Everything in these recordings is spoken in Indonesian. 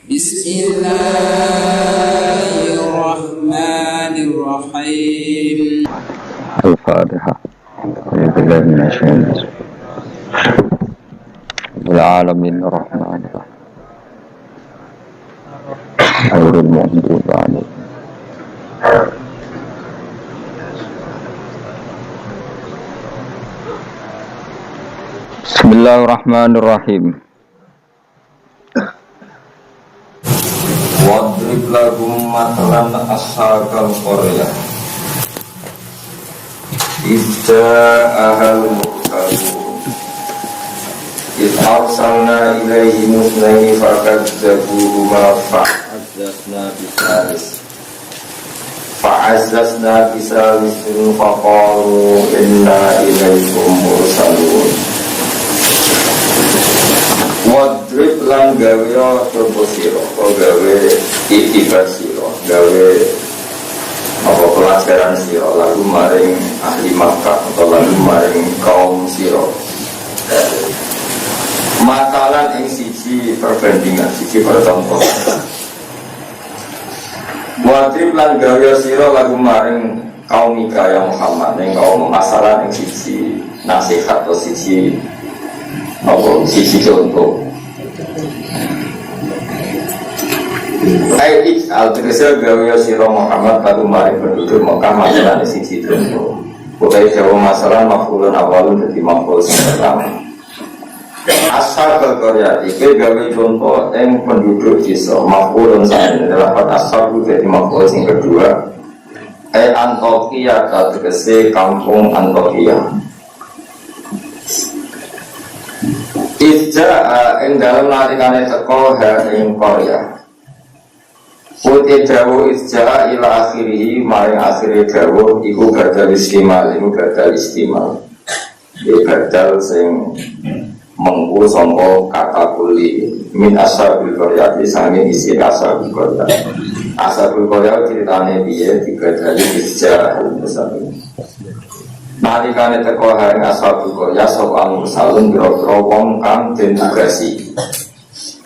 Bismillahirrahmanirrahim. Al-Fatihah. Alhamdulillah minasyaitanir rajim. Alamin rahmanir rahim. Ghairil maghdubi 'alaihim. Bismillahirrahmanirrahim. Wadrib lahum matlan ashabal qaryah idza ahal mursalun id arsalna ilaihim musnaini fakadzabuhuma fa'azzazna bisalisin faqalu inna ilaikum mursalun. Wadrib lan gawe coba siro, gawe itibar siro, gawe apa pelajaran siro, lalu maring ahli Makkah atau lalu maring kaum siro. Makalan yang siji perbandingan, siji percontoh. Wadrib lan gawe siro lalu maring kaum Mika yang Muhammad, yang kaum masalah yang siji nasihat atau siji sisi contoh. Aik al-Trisel gawe siro Muhammad lalu mari penduduk Mekah masalah sisi contoh. Utai jawa masalah maf'ulun awalun jadi maf'ul sing pertama. Asal Korea iki gawe contoh yang penduduk iso maf'ulun sing dapat asal jadi maf'ul sing kedua. Antioquia tegese kampung Antioquia. Ija ing dalam nalikane teko ing Korea. Putih dawu ija ila akhirihi maring akhiri dawu iku badal istimal, iku badal istimal. Iki badal sing mengku sangka kata kuli min ashabil Korea disane isi ashabil Korea. Ashabil Korea ceritane piye dibadali ija misalnya. Nalikane teko haring ashabul qaryah sapa mursalun biro-biro wong kang den tugasi.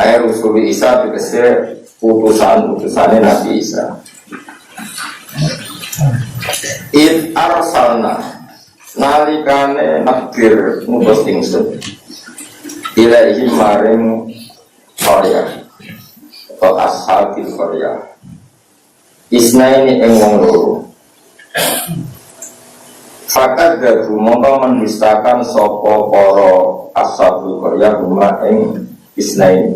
Ae rusul Isa tegese utusane Nabi Isa. Id arsalna nalikane nakbir ngutus ingsun ilaihi maring qaryah atau ashabil qaryah. Isnaini ing wong loro. Fakat gabu mongko mendustakan sopo poro ashabul qaryah rumah ing isnain.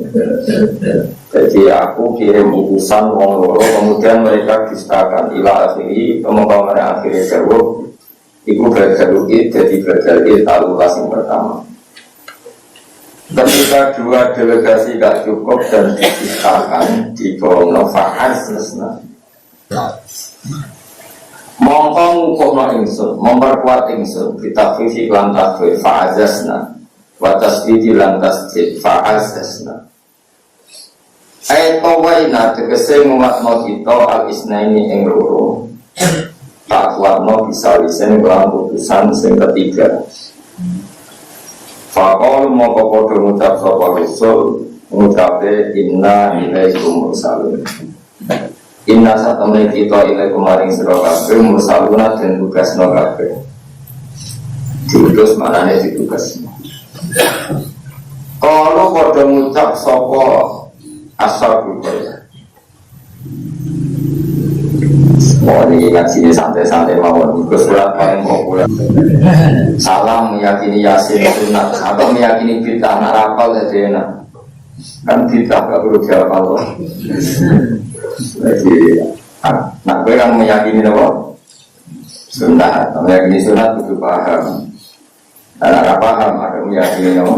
Jadi aku kirim utusan wong loro kemudian mereka dustakan ila akhiri kemudian mereka akhiri jawab iku berjalui jadi berjalui talulas yang pertama. Ketika dua delegasi gak cukup dan didustakan di kolom fa'azazna mongko ngukuhna ingsun, memperkuat ingsun kita fifi lan takfir fa'azazna wa tasdidi lan tasdid fa'azazna ayatawaina tegese ngumatno kita al-isnaini ing loro tak kuatno bisa lisen kelan putusan sing ketiga faqal mongko padha ngucap sapa rasul ngucape inna ilaikum mursalun. Inna satamne kita ilai kemaring sira kabeh mursaluna den tugasno kabeh. Diutus manane ditugas. Kalau padha ngucap sapa ashabul qaryah. Ini ngaji santai-santai mawon. Surat paling populer. Salam meyakini Yasin sunat atau meyakini bid'ah narapal jadi enak. Kan bid'ah gak perlu dihafal. Jadi, nak gue kan meyakini apa? Sunat, meyakini sunat itu paham. Dan nak paham, ada meyakini apa?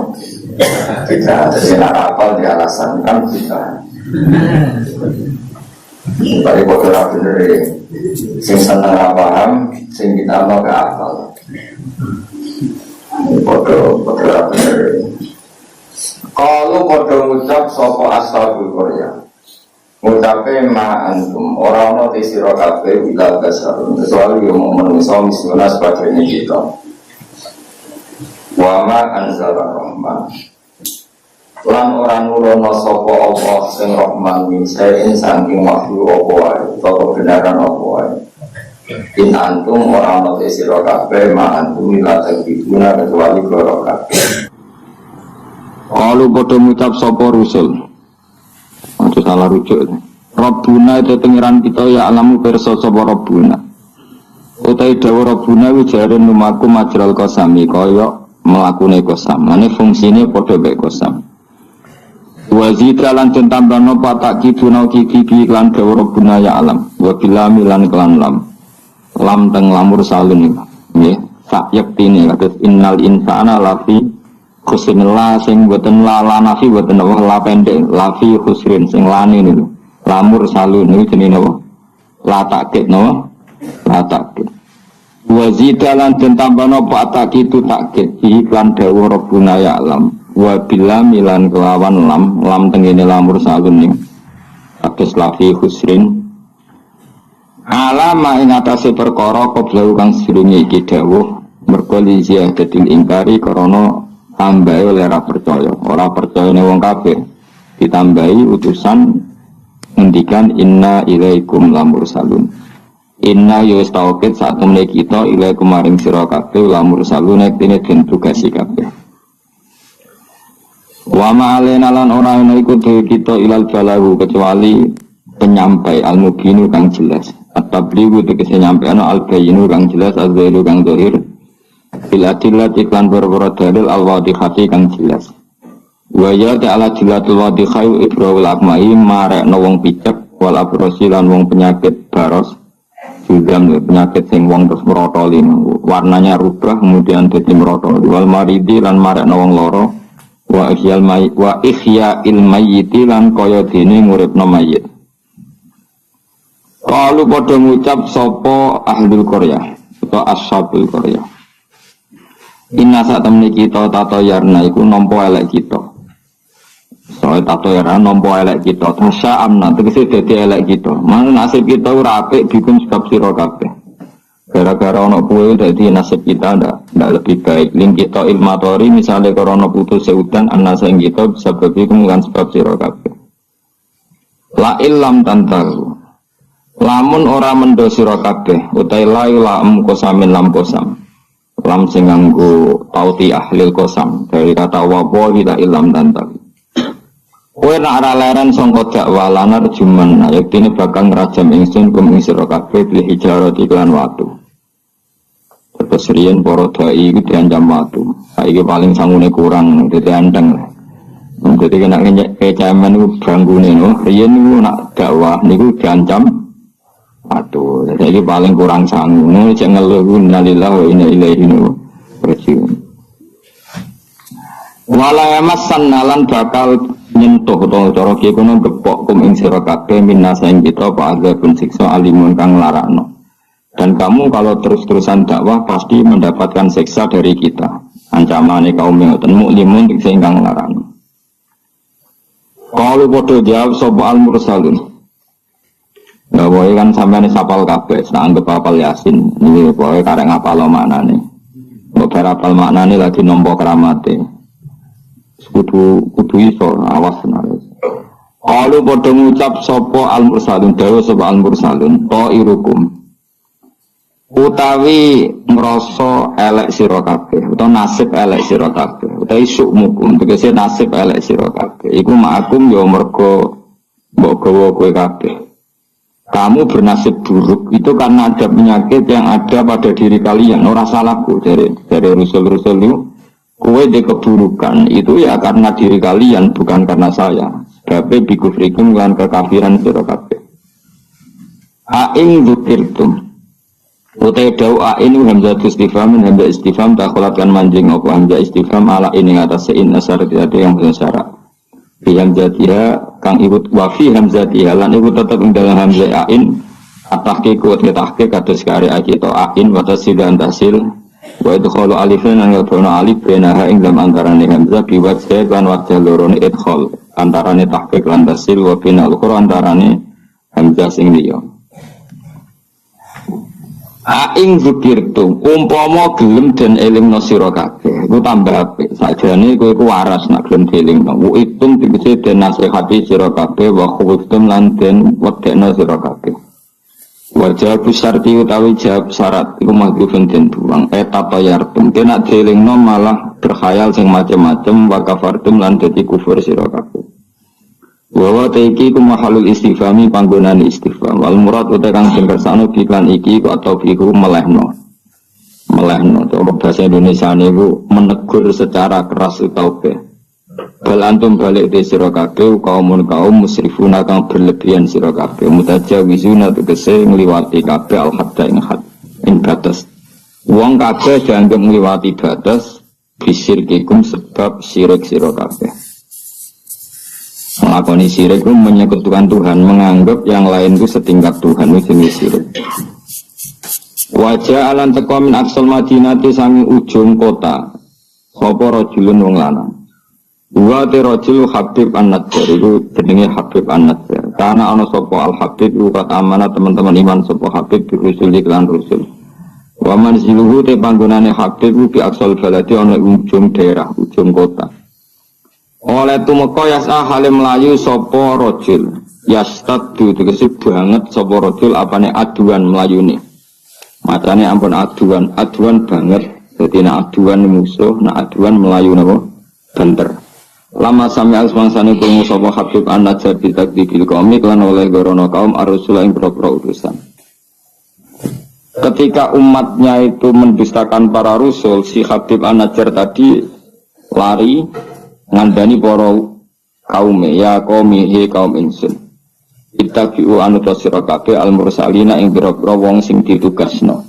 Kita, jadi nak hafal di alasan kan kita. Bagi bodoh bener, sing seneng paham, sing kita mau ke hafal. Bodoh bener. Kalau bodoh ngucap sopo ashabul qaryah. Ngucape ma'antum orang-orang di siro kafe bila kasarun kecuali yang mau menusau misalnya sebagainya kita wa ma anzala rahman Lan ora nurono sapa Allah sing Rahman min sayin saking wahyu apa wae utawa kebenaran apa wae. In antum ora ana sira kabeh ma antum la takibuna kecuali karo kabeh. Kalau padha ngucap sapa rusul. Aja salah rujuk. Rabbuna itu pengiran kita ya alamu pirsa sapa Rabbuna. Utai dawa Rabbuna wijare numaku majral qasami kaya mlakune qasam. Mane fungsine padha mek qasam. Wazita lan den tambahno patak kiduna kiki lan dawa Rabbuna ya alam. Wa bilami lan kelan lam. Lam teng lamur salun nggih. Sak yektine kados innal insana lafi khusrin la sing boten la nafi boten apa la pendek lafi khusrin sing lane niku. Lamur salun niku jenenge apa? La takkit no. La takkit. Wazita lan den tambahno patak kitu takkit iklan dawa Rabbuna ya alam. Wa bilami lan kelawan lam tengene lamur salun ning kados lafi khusrin alama ing atase perkara qablau kang sedurunge iki dawuh mergo liya dadi ingkari krana tambahe oleh ora percaya ning wong kafir ditambahi utusan ngendikan inna ilaikum lamursalun inna yustauqid sak temne kita ilaikum maring sira kabeh lamursalun nek dene den tugasi kabeh wa ma'alena lan ora ana iku kita ilal balahu kecuali penyampai al-mubinu kang jelas at-tabligu tegese nyampeano al-bayinu kang jelas az-zahiru kang zahir bil adillat iklan perkara dalil al-wadihati kang jelas wa ya ta'ala dilatul wadihai ibrahul akmai marekno wong picek wal abrosi lan wong penyakit baros juga penyakit sing wong terus merotoli warnanya rubah kemudian dadi merotoli wal maridi lan marekno wong loro wa ihya ilmayyiti lan kaya dene nguripno mayit. Kalau pada ngucap sopo ahlul Korea atau ashabul Korea. Inna saat temani kita tato yarna iku nompo elek kita. Soal tato yarna nompo elek kita. Tasya amna tegesi dadi elek kita. Mana nasib kita ora apik bikum sebab sira kabeh. Gara-gara ono kuwe dadi nasib kita ndak lebih baik. Ling kita ilmatori misalnya korona putus seudan anasa ing kita bisa bikum kan sebab sira kabeh. La illam tantahu. Lamun ora mendo sira kabeh utai la ilaam kosamin lam kosam lam sing nganggo tauti ahlil kosam dari kata wapo ila ilam tantal kowe nek ora leren sangka dakwah lanar juman yektine bakal ngrajam ingsun kum ing sira kabeh bil hijarati lan watu terus riyen para dai iku diancam watu saiki paling sangune kurang dadi andeng dadi kena kecaman niku banggune no riyen niku nak dakwah niku diancam aduh, jadi paling kurang sanggup. Jangan ngeluh nalillah wa inna ilaihi raji'un. Wala yamassan nalan bakal nyentuh utawa cara ki kono gepok kum ing sira kabeh minasa ing kita apa azabun siksa alimun kang larakno. Dan kamu kalau terus-terusan dakwah pasti mendapatkan siksa dari kita. Ancamane kaum ngoten muklimun sing kang larakno. Kalau padha jawab sapa al-mursalun. Ya boy kan sampeyan sapal kabeh, anggap apal Yasin. Iki boy karek ngapal maknane. Mbok apal maknane lagi nampa kramate. Kudu iso awas naris. Kalau padha ngucap sapa al-mursalun dawa sapa al-mursalun ta'irukum. Utawi ngrasa elek sira kabeh, utawa nasib elek sira kabeh, utawi sukmukum tegese nasib elek sira kabeh. Iku ma'akum ya mergo mbok gawa kowe kabeh. Kamu bernasib buruk itu karena ada penyakit yang ada pada diri kalian. Ora salahku dari rusul-rusul itu. Kowe de keburukan itu ya karena diri kalian bukan karena saya. Sebab bikufrikum lan kekafiran sira kabeh. Aing dzikirtum. Utai dau ain hamzah istifham hamzah istifham takholatkan manjing apa hamzah istifham ala ini atas sein asar tidak ada yang bersyarat. Fi hamzatiha kang ikut wa fi hamzatiha lan ikut tetep ing dalam hamzah ain atahqiq wa tahqiq kados kare kita ain wa tasidan tasil wa idkhalu alifan lan yadkhulu alif bainaha ing dalam antarané hamzah biwat lan wajah lorone idkhal antarané tahqiq lan tasil wa binal qur'an antarané hamzah sing liya Aing zikirtum umpama gelem den elingno sira kabeh iku tambah apik sakjane kowe iku waras nak gelem dielingno itum tegese den nasihati sira kabeh wa khuftum lan den wedekno sira kabeh wajah busarti utawi jawab syarat iku maghfurun den buang tapayartum kena dielingno malah berkhayal sing macem-macem wa kafartum lan dadi kufur sira kabeh wa taiki ku mahalul istifhami panggonan istifham wal murad uta kang sing kersane iklan iki kok atau fiku melehno cara bahasa Indonesia niku menegur secara keras utawa bal antum balik di sira kabeh kaum musrifuna kang berlebihan sira kabeh mutajawizuna tegese ngliwati kabeh al hadda ing batas wong kabeh dianggep ngliwati batas bisirkikum sebab syirik sira kabeh. Melakoni syirik itu menyekutukan Tuhan, menganggap yang lain itu setingkat Tuhan itu jenis syirik. Wajah alan teko min aksal madinati sangi ujung kota sapa rajulun wong lanang. Wa te rajul Habib An-Najjar itu jenenge Habib An-Najjar. Karena ana sapa Al Habib iku amanah teman-teman iman sapa Habib bi rusul iklan rusul. Wa manziluhu te panggonane Habib bi aksal baladi ana ujung daerah, ujung kota. Oleh tumeka yasa halim melayu sopo rojul yastadu tegese banget sopo rojul apane aduan melayune macane ampun aduan banget jadi nak aduan musuh nak aduan melayu napa banter lama sami asmansane krungu sopo Habib An-Najjar bitakdibil komik lan oleh gorono kaum ar-rasul ing pro utusan ketika umatnya itu mendustakan para rasul si Habib An-Najjar tadi lari ngandani para kaume ya qaumi he kaum ingsun ittabi'u anuta sira kabeh al mursalina ing pira-pira wong sing ditugasno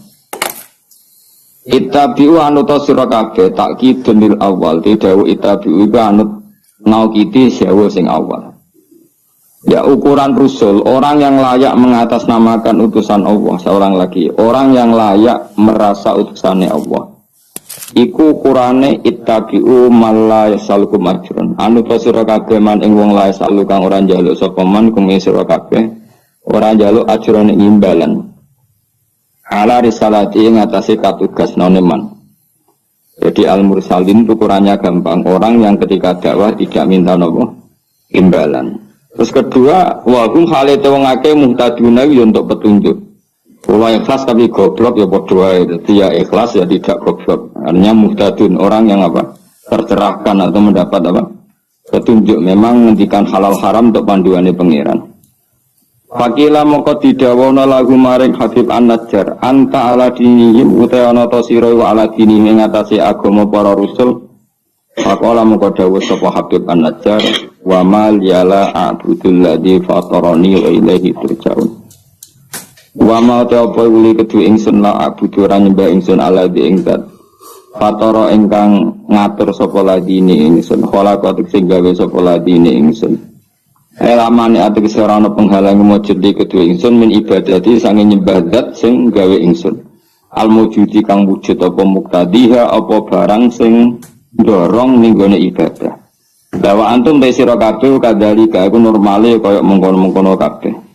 ittabi'u anuta sira kabeh takkidun lil awal dawuh ittabi'u iku anut naukiti sewu sing awal ya ukuran rusul orang yang layak mengatasnamakan utusan Allah seorang lagi orang yang layak merasa utusannya Allah iku ukurane ittabi'u man la yasalukum ajrun anu sira kabeh man ing wong la yasalu kang ora njaluk sapa man kume sira kabeh ora njaluk ajrun imbalan ala risalati ing atase katugas man jadi al mursalin ukurannya gampang orang yang ketika dakwah tidak minta nopo imbalan terus kedua wa hum halate wong akeh muhtaduna untuk petunjuk Wah ikhlas tapi goblok ya berdoa itu ya ikhlas ya tidak goblok. Artinya muhtadun orang yang apa tercerahkan atau mendapat apa petunjuk memang menghentikan halal haram untuk panduannya pangeran. Fakila moko didawono lagu maring Habib An-Najjar anta ala dinihim utayana ta sira wa ala dinihim ing atase agama para rasul. Faqala moko dawuh sapa Habib An-Najjar wa mal yala a'budul ladzi fatarani wa ilaihi turja'un. Wa ma ta'apa uli kedue ingsun la abudu ora nyembah ingsun ala di ingzat fatara ingkang ngatur sapa ladine ingsun khalaqa sing gawe sapa ladine ingsun elamane ategese ora ana penghalang mujud di kedue ingsun min ibadati sange nyembah zat sing gawe ingsun al mujudi kang wujud apa muktadiha apa barang sing ndorong ning gone ibadah bahwa antum te sira kabeh kadhalika iku normale kaya mengkono-mengkono kabeh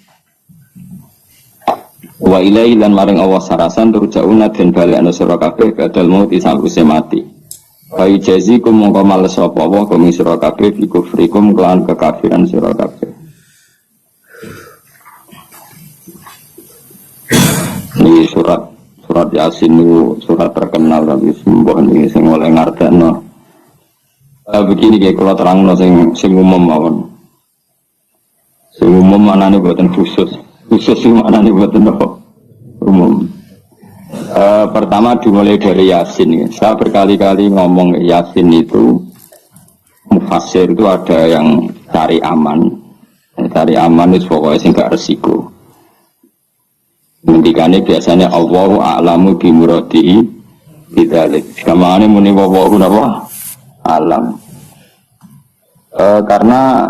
wa ilaihi lan maring Allah sarasan turjauna den balekno sira kabeh badal mauti sakwise mati. Fa jazikum mongko males sapa wa kum sira kabeh bi kufrikum kelan kekafiran sira kabeh. Ini surat Yasin itu surat terkenal tapi sembuh ini sing oleh ngartekno. Begini kayak kalau terangno sing umum mawon. Sing umum manane boten khusus sih maknanya buat umum. Pertama dimulai dari Yasin ya. Saya berkali-kali ngomong Yasin itu mufassir itu ada yang cari aman. Cari aman itu pokoknya sih gak resiko. Ngendikane biasanya Allahu a'lamu bi muradihi bidzalik. Kamane muni wallahu napa alam. Karena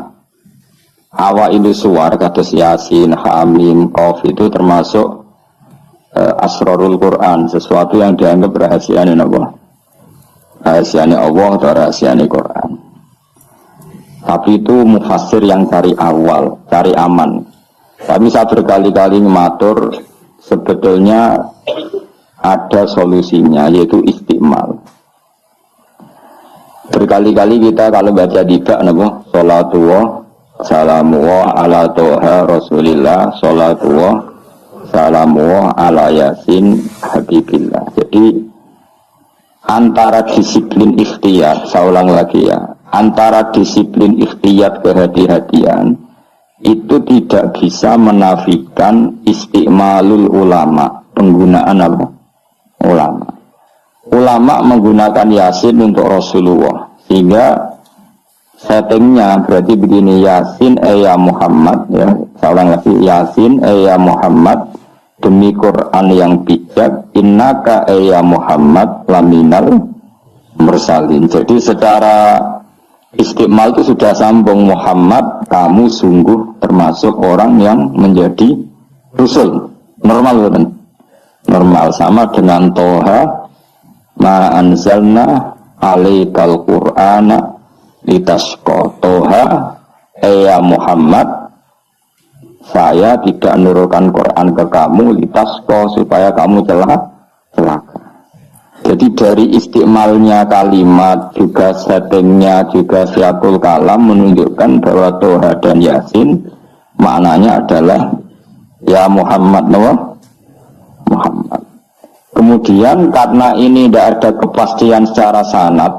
awal itu suar kados Yasin, Hamim, Qaf itu termasuk asrarul Quran, sesuatu yang dianggap rahasianya Allah. Rahasianya Allah atau rahasianya Quran. Tapi itu mufassir yang cari awal, cari aman. Tapi saya berkali-kali ngematur sebetulnya ada solusinya, yaitu istiqmal. Berkali-kali kita kalau baca tiba napa sholatullah salamullah ala toha rasulillah sholatullah salamullah ala yasin habibillah. Jadi antara disiplin ikhtiyat, saya ulang lagi ya, antara disiplin ikhtiyat kehati-hatian itu tidak bisa menafikan istiqmalul ulama, penggunaan apa? Ulama. Ulama menggunakan yasin untuk Rasulullah, sehingga settingnya berarti begini, yasin ya Muhammad, ya saya ulang lagi, yasin ya Muhammad demi Quran yang bijak, innaka ya Muhammad laminal mursalin. Jadi secara istiqmal itu sudah sambung, Muhammad kamu sungguh termasuk orang yang menjadi rasul. Normal kan? Normal, sama dengan Toha ma anzalna alaikal qur'ana litasqa. Toha ya Muhammad, saya tidak menurunkan Quran ke kamu litasqa, supaya kamu celaka. Jadi dari istiqmalnya kalimat, juga settingnya, juga siakul kalam menunjukkan bahwa Toha dan Yasin maknanya adalah ya Muhammad, Muhammad. Kemudian karena ini tidak ada kepastian secara sanad,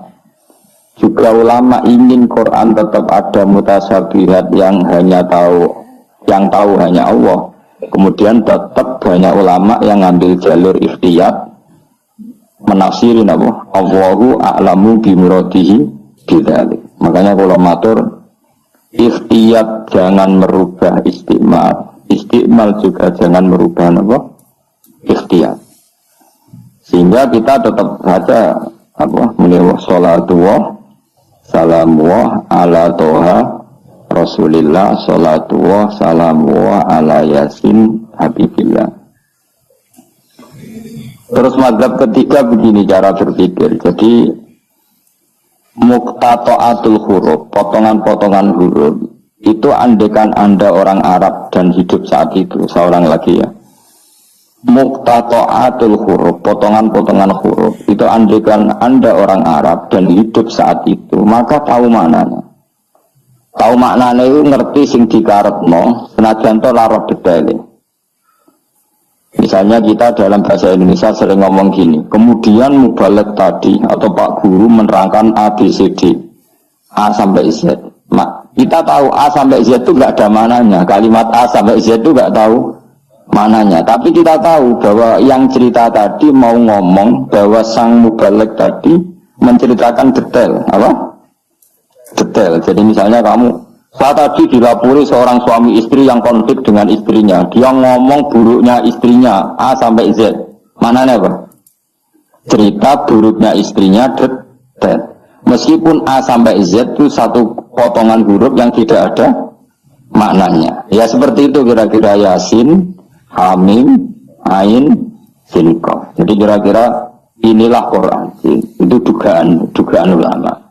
juga ulama ingin Quran tetap ada mutasyabihat yang tahu hanya Allah. Kemudian tetap banyak ulama yang ngambil jalur ikhtiyat, menafsirin apa? Allahu a'lamu bimuradihi bidzalik. Makanya kalau matur ikhtiyat jangan merubah istiqmal, istiqmal juga jangan merubah apa? Ikhtiyat. Sehingga kita tetap baca apa? Menewah sholatullah salamullah ala toha rasulillah sholatullah salamullah ala yasin habibillah. Terus mazhab ketiga begini cara berpikir. Jadi muqtata'atul huruf, potongan-potongan huruf itu andekan Anda orang Arab dan hidup saat itu, seorang lagi ya. Muqtata'atul huruf, potongan-potongan huruf itu andekan Anda orang Arab dan hidup saat itu, maka tahu maknanya. Tahu maknanya itu ngerti sing dikarepno, senajan to lara detaile. Misalnya kita dalam bahasa Indonesia sering ngomong gini, kemudian mubalek tadi atau Pak Guru menerangkan A, B, C, D, A sampai Z. Kita tahu A sampai Z itu nggak ada mananya, kalimat A sampai Z itu nggak tahu mananya. Tapi kita tahu bahwa yang cerita tadi mau ngomong bahwa sang mubalek tadi menceritakan detail, apa? Detail. Jadi misalnya saya tadi dilapori seorang suami istri yang konflik dengan istrinya. Dia ngomong buruknya istrinya A sampai Z. Mananya apa? Cerita buruknya istrinya detail. Meskipun A sampai Z itu satu potongan huruf yang tidak ada maknanya. Ya seperti itu kira-kira Yasin, Hamim, Ain, Sin, Qaf. Jadi kira-kira inilah Quran. Itu dugaan ulama.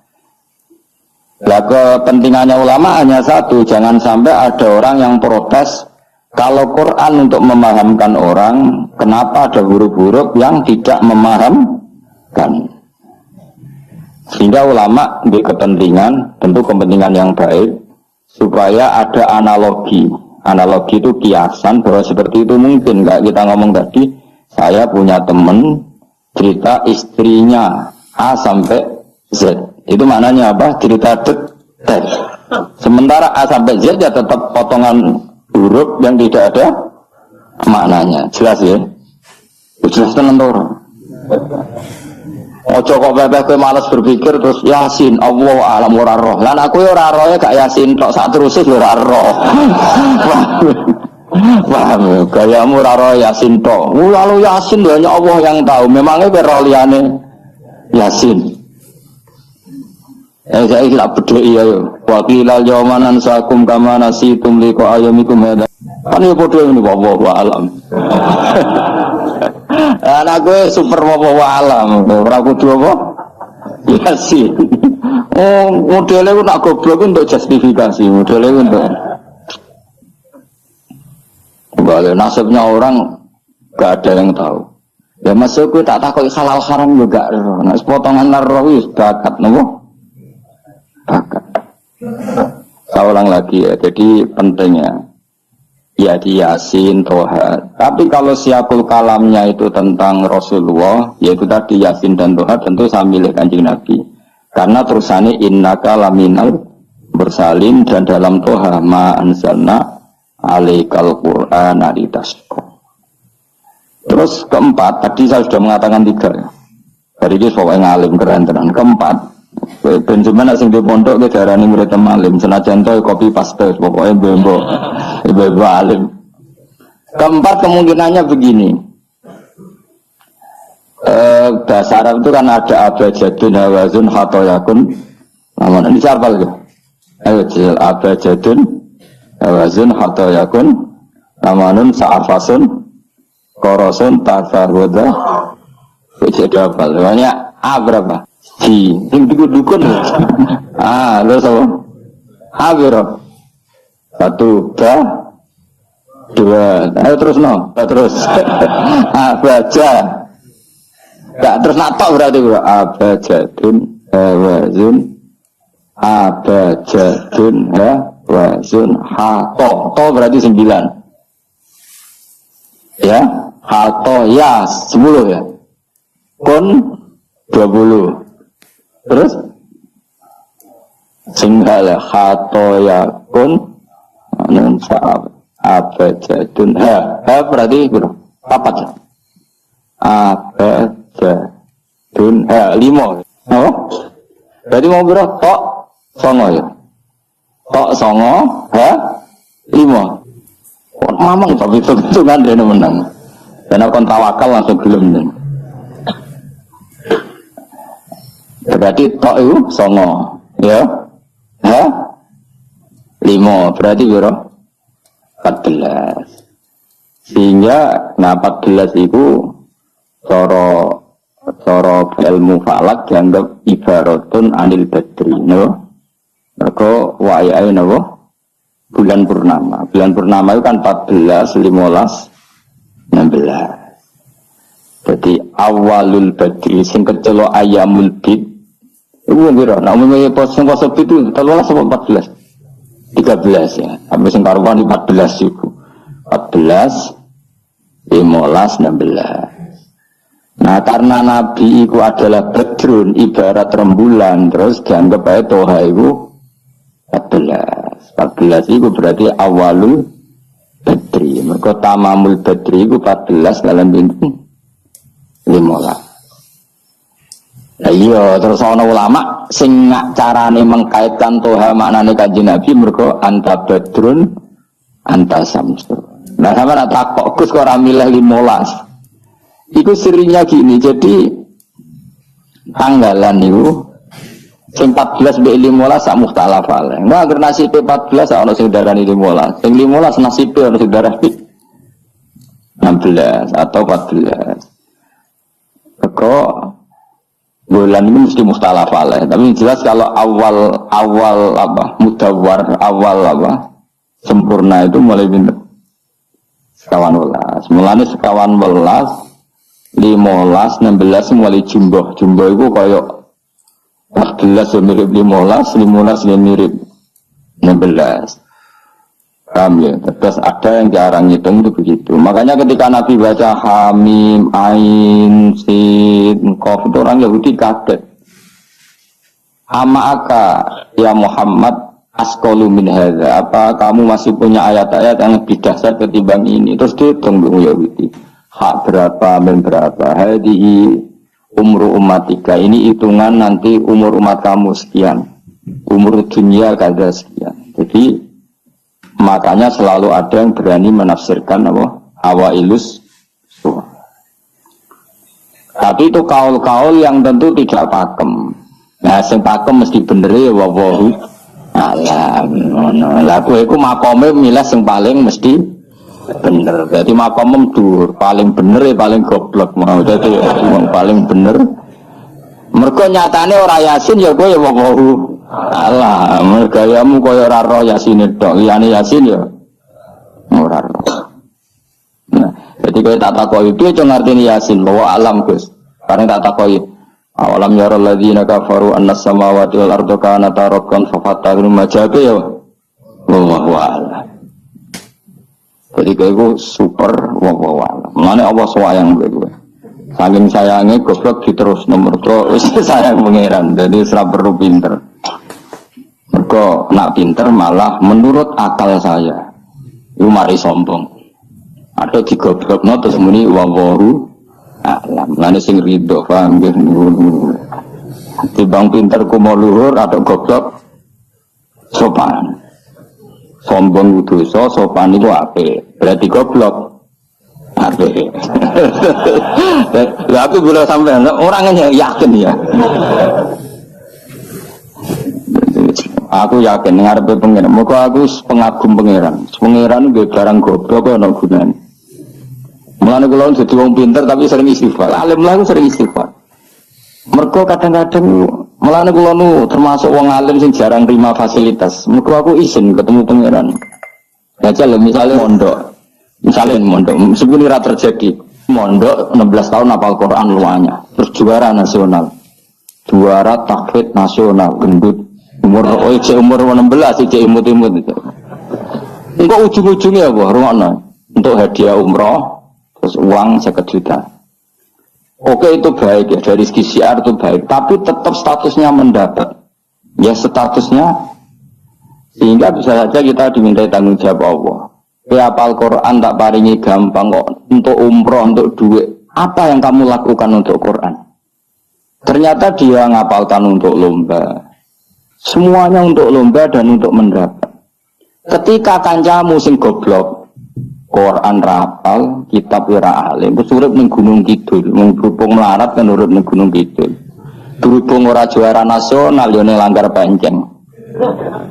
Nah, kepentingannya ulama hanya satu, jangan sampai ada orang yang protes kalau Quran untuk memahamkan orang, kenapa ada huruf-huruf yang tidak memahamkan. Sehingga ulama berkepentingan, tentu kepentingan yang baik, supaya ada analogi. Analogi itu kiasan bahwa seperti itu mungkin. Kayak kita ngomong tadi, saya punya teman cerita istrinya A sampai Z. Itu maknanya apa? Cerita detail. Sementara A sampai Z ya tetap potongan huruf yang tidak ada maknanya. Jelas ya? Jelas tenan to ora? Ojo kok bebek kowe malas berpikir terus Yasin Allah alam ora roh. Lan aku ya ora roh gak Yasin tok sak terus ora roh. Paham? Gayamu ora roh Yasin tok. Lalu Yasin hanya Allah yang tahu. Memangnya kowe roh liyane Yasin. Saya tidak bedoi ya. Wakilal jawamanan sakum kama nasitum liko ayamikum hada. Kan ya bodoh ini wallahu alam. Anak gue super wallahu alam. Ora kudu apa? Yasin. Oh, modelnya ku nak goblok untuk justifikasi, modelnya untuk. Balik nasibnya orang gak ada yang tahu. Ya masuk gue tak takut halal haram juga. Nah, sepotongan narrawis bakat, nopo bakat. Saya ulang lagi ya. Jadi pentingnya ya di Yasin, Toha. Tapi kalau siakul kalamnya itu tentang Rasulullah, yaitu tadi Yasin dan Toha, tentu saya milih Kanjeng Nabi. Karena terusannya innaka laminal bersalin, dan dalam Toha ma anzalna alaikal Qur'ana litasqa. Terus keempat, tadi saya sudah mengatakan 3 ya. Dari itu pokoknya ngalim keren tenan. Keempat, Benjamin asing di pondok ke daerah ini murid alim, senajan to kopi paste, pokoknya ibu alim. Keempat kemungkinannya begini. Bahasa Arab itu kan ada abajadun hawazun hatoyakun. Namun ini siapa lagi? Ayo jil abajadun hawazun hatoyakun. Namanun sa'afasun korosun tafarwada. Itu apa? Semuanya A berapa? Yang dukun-dukun. Terus apa? A berapa? 1, 2. Ayo terus no. Terus. Baca. Enggak terus natok berarti bro. Abajadun hawazun abajadun hawazun hato. To berarti 9. Ya. Hato ya 10 ya. Kun 20. Terus singgala khatoya kun anun sa'ab abajadun berarti bro 4 abajadun 5 oh berarti mau bro tok songo ya tok songo 5 mamang tapi itu kan dia menang karena kon tawakal langsung gelem. Berarti tok itu songo, ya, 5 berarti biro 14. Sehingga 14 itu coro ilmu falak dianggap ibaratun anil badri, no. Mereka wayai no bulan purnama. Bulan purnama itu kan 14, 15, 16. Jadi awalul badri sing kecelo ayamul bid. Ibu biro, nak umumnya posting bid itu 13 atau 14, 13 ya. Sampai sing karuan 14 itu, 14, 15, 16. Nah karena Nabi itu adalah badrun ibarat rembulan, terus dianggap aja Toha itu 14. 14 itu berarti awalul badri. Mereka tamamul badri itu 14 dalam pintu 15. Iya, terus ana ulama sing carane mengkaitkan Toha maknane Kanjeng Nabi mergo anta badrun anta samsu. Nah, sampe nak takok Gus kok ora milih 15. Iku sirinya gini, jadi tanggalan niku sing 14 mbek 15 sak mukhtalaf ale. Nah, agar nasibe 14 ana sing darani 15. Sing 15 nasibe ana sing darani 16 atau 14. Kok bulan ini mesti mukhtalaf alaih, tapi jelas kalau awal apa mudawwar awal apa sempurna itu mulai pinter sekawan welas, mulanya sekawan welas 15, 16 mulai jumbo itu kayak 14 yang mirip 15 yang mirip 16. Paham ya? Terus ada yang jarang ngitung itu begitu. Makanya ketika Nabi baca Hamim, Ain, Sin, Qaf itu orang Yahudi kaget. Ama'aka ya Muhammad asqalu min hadza. Apa kamu masih punya ayat-ayat yang lebih dahsyat ketimbang ini? Terus dihitung dong Yahudi. Hak berapa, men berapa? Hadihi umru umatika. Ini hitungan nanti umur umat kamu sekian. Umur dunia kada sekian. Jadi makanya selalu ada yang berani menafsirkan apa awailus surah. Tapi itu kaul-kaul yang tentu tidak pakem. Nah, sing pakem mesti bener ya wallahu alam. Lah kowe iku makome milih sing paling mesti bener. Jadi makome dhuwur, paling bener ya paling goblok mau. Dadi wong paling bener. Mergo nyatane ora Yasin ya kowe ya wallahu alah, gayamu kaya ora roh Yasin tok, liyane Yasin ya ora roh. Nah, Jadi kalau tak takoi itu cuma ngerti Yasin bahwa alam Gus. Karena tak takoi awalam yarul ladzina kafaru annas samawati wal ardu kanata ratqan fafatahna majabe ya. Wallahu a'lam. Jadi kalau super wallahu a'lam. Mane Allah sayang kowe. Saking sayangnya goblok diterus nomor terus sayang pangeran. Jadi ora perlu pinter. Mergo nak pinter malah menurut akal saya. Iku mari sombong. Ada digoblokno terus muni wallahu a'lam. Lan sing ridho paham nggih. Timbang pinter ku mau luhur ada goblok sopan. Sombong dosa, sopan iku apik. Berarti goblok apik. Lah aku bila sampean orangnya yakin ya. Aku yakin ngarepe pengiran. Muga aku pengagum pengiran. Pengiran nggih barang goblok ana gunane. Mulane kula dadi wong pinter tapi sering istighfar. Alim lah sering istighfar. Mergo kadang-kadang mulane kula nu termasuk wong alim sing jarang terima fasilitas. Mergo aku izin ketemu pangeran. Baca lho misalnya mondok. Meskipun ora terjadi. Mondok 16 tahun hafal Quran luanya. Terus juara nasional. Juara tahfidz nasional gendut. Umur 16 iki imut-imut itu. Engko ujung-ujungnya apa? Rungokno. Untuk hadiah umroh terus uang 50 juta. Oke itu baik ya, dari segi syiar itu baik, tapi tetap statusnya mendapat. Ya statusnya sehingga bisa saja kita diminta tanggung jawab Allah. Hafal Quran tak paringi gampang kok untuk umroh, untuk duit. Apa yang kamu lakukan untuk Quran? Ternyata dia ngapalkan untuk lomba. Semuanya untuk lomba dan untuk mendapat. Ketika kancamu sing goblok Quran rapal, kitab ora alim, terus urip ning Gunung Kidul, mung berhubung melarat kan urip ning Gunung Kidul. Berhubung ora juara nasional yo ning Langgar Penceng.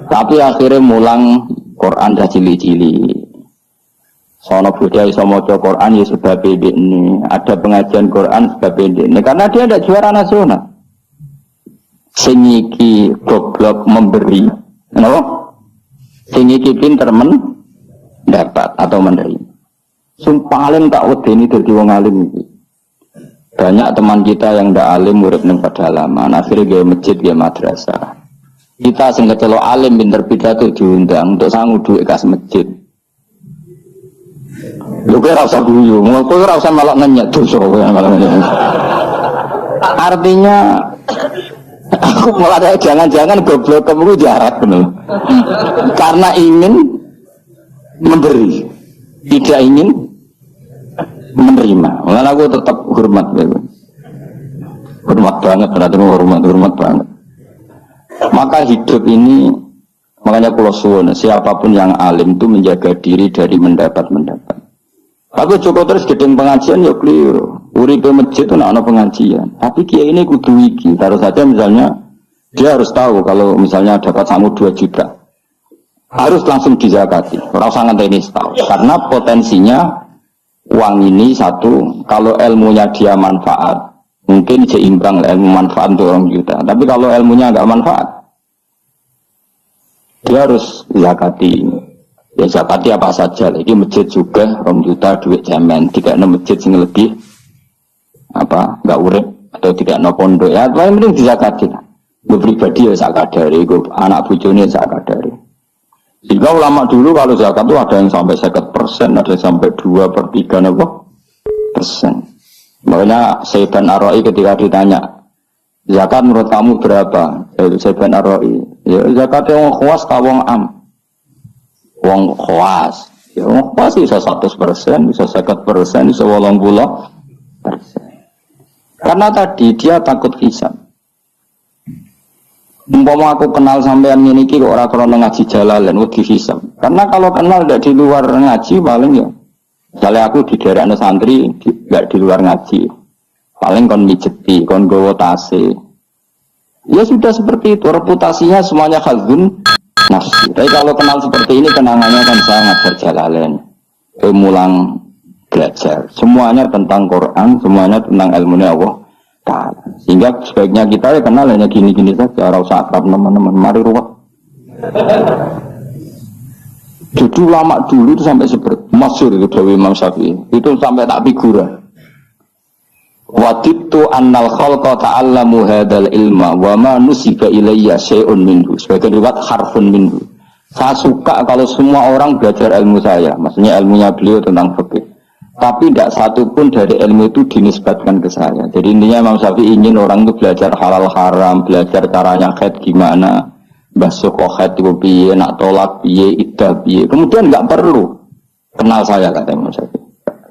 Tapi akhirnya mulang Quran dah cili-cili. Sono budaya iso maca Quran ya sebab ini, ada pengajian Quran sebab ini. Karena dia ada juara nasional. Sing iki goblok memberi, napa? Sing iki pinter dapat atau menerima. Paling tak wedeni dadi wong alim iki. Banyak teman kita yang ndak alim urip ning pedalaman, akhirnya gawe masjid, gawe madrasah. Kita sing kecelok alim pinter pidato diundang untuk sangu duit kas masjid. Lho kowe ora usah guyu, kowe ora usah malah ngenyek dosa kowe malah. Artinya aku mulai jangan-jangan goblok kamu jarak benar. Karena ingin memberi, tidak ingin menerima. Malah aku tetap hormat, hormat banget, berarti hormat banget. Maka hidup ini, makanya kalau suwun, siapapun yang alim itu menjaga diri dari mendapat. Aku cukup terus gedeng pengajian ya keliru. Uripe masjid itu nak pengajian. Tapi kiai ini kudu iki. Taruh saja misalnya dia harus tahu kalau misalnya dapat sangu 2 juta. Harus langsung dizakati. Ora usah ngenteni setahun. Karena potensinya uang ini satu, kalau ilmunya dia manfaat, mungkin seimbang ilmu manfaat untuk 2 juta. Tapi kalau ilmunya enggak manfaat, dia harus zakati. Ya zakati apa saja, lagi masjid juga 2 juta duit jaman, tidak ada masjid yang lebih enggak urip atau tidak ada pondok ya, paling penting dizakati. Gue pribadi ya sakadari, gue anak bujone sakadari. Sehingga ulama dulu kalau zakat itu ada yang sampai 50%, ada yang sampai 2/3%. Makanya Saiban Ar-Ra'i ketika ditanya, zakat menurut kamu berapa? Saiban Ar-Ra'i, ya zakat yang khawas ka wong am. Wong khawas, ya wong khawas bisa 100%, bisa 50%, bisa 80%. Karena tadi dia takut hisab. Umpama aku kenal sampean ini kok ora krono ngaji jalalan wedi hisab. Karena kalau kenal tidak di luar ngaji paling ya. Misalnya aku di daerah santri tidak di luar ngaji. Paling kon mijeti, kon gowo tase. Ya sudah seperti itu, reputasinya semuanya khazun nafsi. Tapi kalau kenal seperti ini kenangannya kan saya ngajar jalalan, mulang belajar. Semuanya tentang Quran, semuanya tentang ilmunya Allah Ta'ala. Sehingga sebaiknya kita ya kenal hanya gini-gini saja, ora usah akrab teman-teman, mari ruwet. Jadi ulama dulu itu sampai seperti masyhur itu dari Imam Syafi'i. Itu sampai tak figura. Waditu annal khalqa ta'allamu hadzal ilma wa ma nusiba ilayya syai'un minhu. Sebagian riwayat harfun minhu. Saya suka kalau semua orang belajar ilmu saya, maksudnya ilmunya beliau tentang fikih. Tapi tidak satu pun dari ilmu itu dinisbatkan ke saya. Jadi intinya Imam Syafi'i ingin orang itu belajar halal haram, belajar caranya haid gimana, basuh haid itu piye, nak tolak piye, iddah piye. Kemudian nggak perlu kenal saya, kata Imam Syafi'i.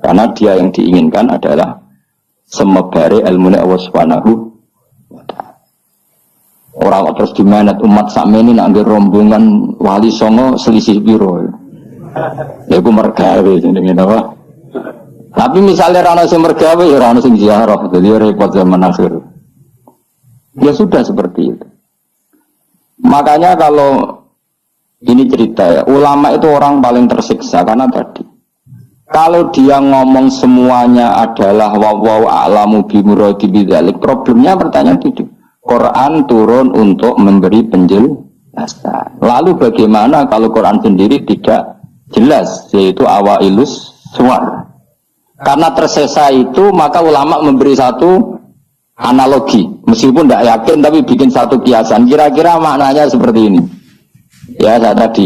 Karena dia yang diinginkan adalah semebare ilmu Allah Subhanahu wa ta'ala. Orang terus dimanat umat sakmene nak ngger rombongan wali songo selisih piro. Ya iku mergawe jenenge napa? Tapi misalnya rano sing mergawe ya rano sing ziarah, jadi repot zaman akhir. Ya sudah seperti itu. Makanya kalau ini cerita ya, ulama itu orang paling tersiksa karena tadi kalau dia ngomong semuanya adalah wallahu a'lamu bimuradi bidzalik, problemnya pertanyaan itu. Quran turun untuk memberi penjelasan. Lalu bagaimana kalau Quran sendiri tidak jelas, yaitu awailus suwar. Karena tersesa itu maka ulama memberi satu analogi, meskipun tidak yakin tapi bikin satu kiasan. Kira-kira maknanya seperti ini. Ya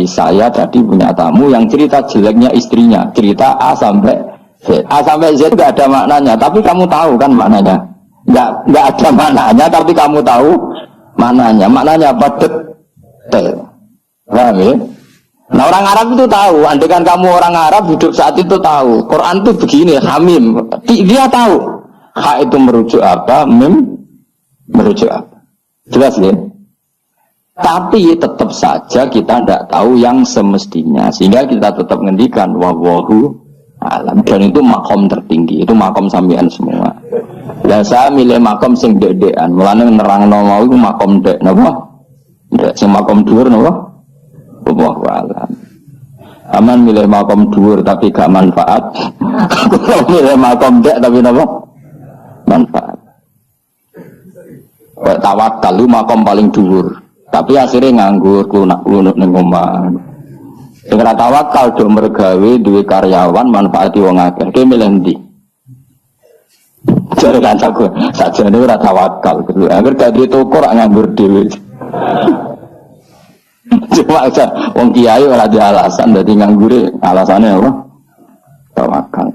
saya tadi punya tamu yang cerita jeleknya istrinya, cerita A sampai Z. A sampai Z tidak ada maknanya, tapi kamu tahu kan maknanya. Nggak ada maknanya, tapi kamu tahu maknanya. Maknanya apa? Detail. Paham ya? Nah orang Arab itu tahu, andaikan kamu orang Arab hidup saat itu tahu Quran itu begini, hamim. Dia tahu ha itu merujuk apa, mim merujuk apa. Jelas ya? Tapi tetap saja kita tidak tahu yang semestinya, sehingga kita tetap ngendikan wallahu alam. Dan itu makom tertinggi, itu makom sampean semua. Dan saya milih makom sing dek-dekan, mulane nerangno mau iku makom dek napa? Dek sing makom dhuwur napa? Wallahu a'lam. Aman milih makom dhuwur tapi gak manfaat. Milih makom dek tapi napa? Manfaat. Kayak tawakal lu makom paling dhuwur, tapi akhirnya nganggur lunak-lunak ning omah. Sing ora tawakal do mergawe duwe karyawan manfaati wong akeh. Ki milih ndi? Jare kancaku, sajane ora tawakal. Angger gak duwe toko ora nganggur dhewe. Cuma aja wong kiai ora ada alasan, dadi nganggure alasannya apa? Tawakal.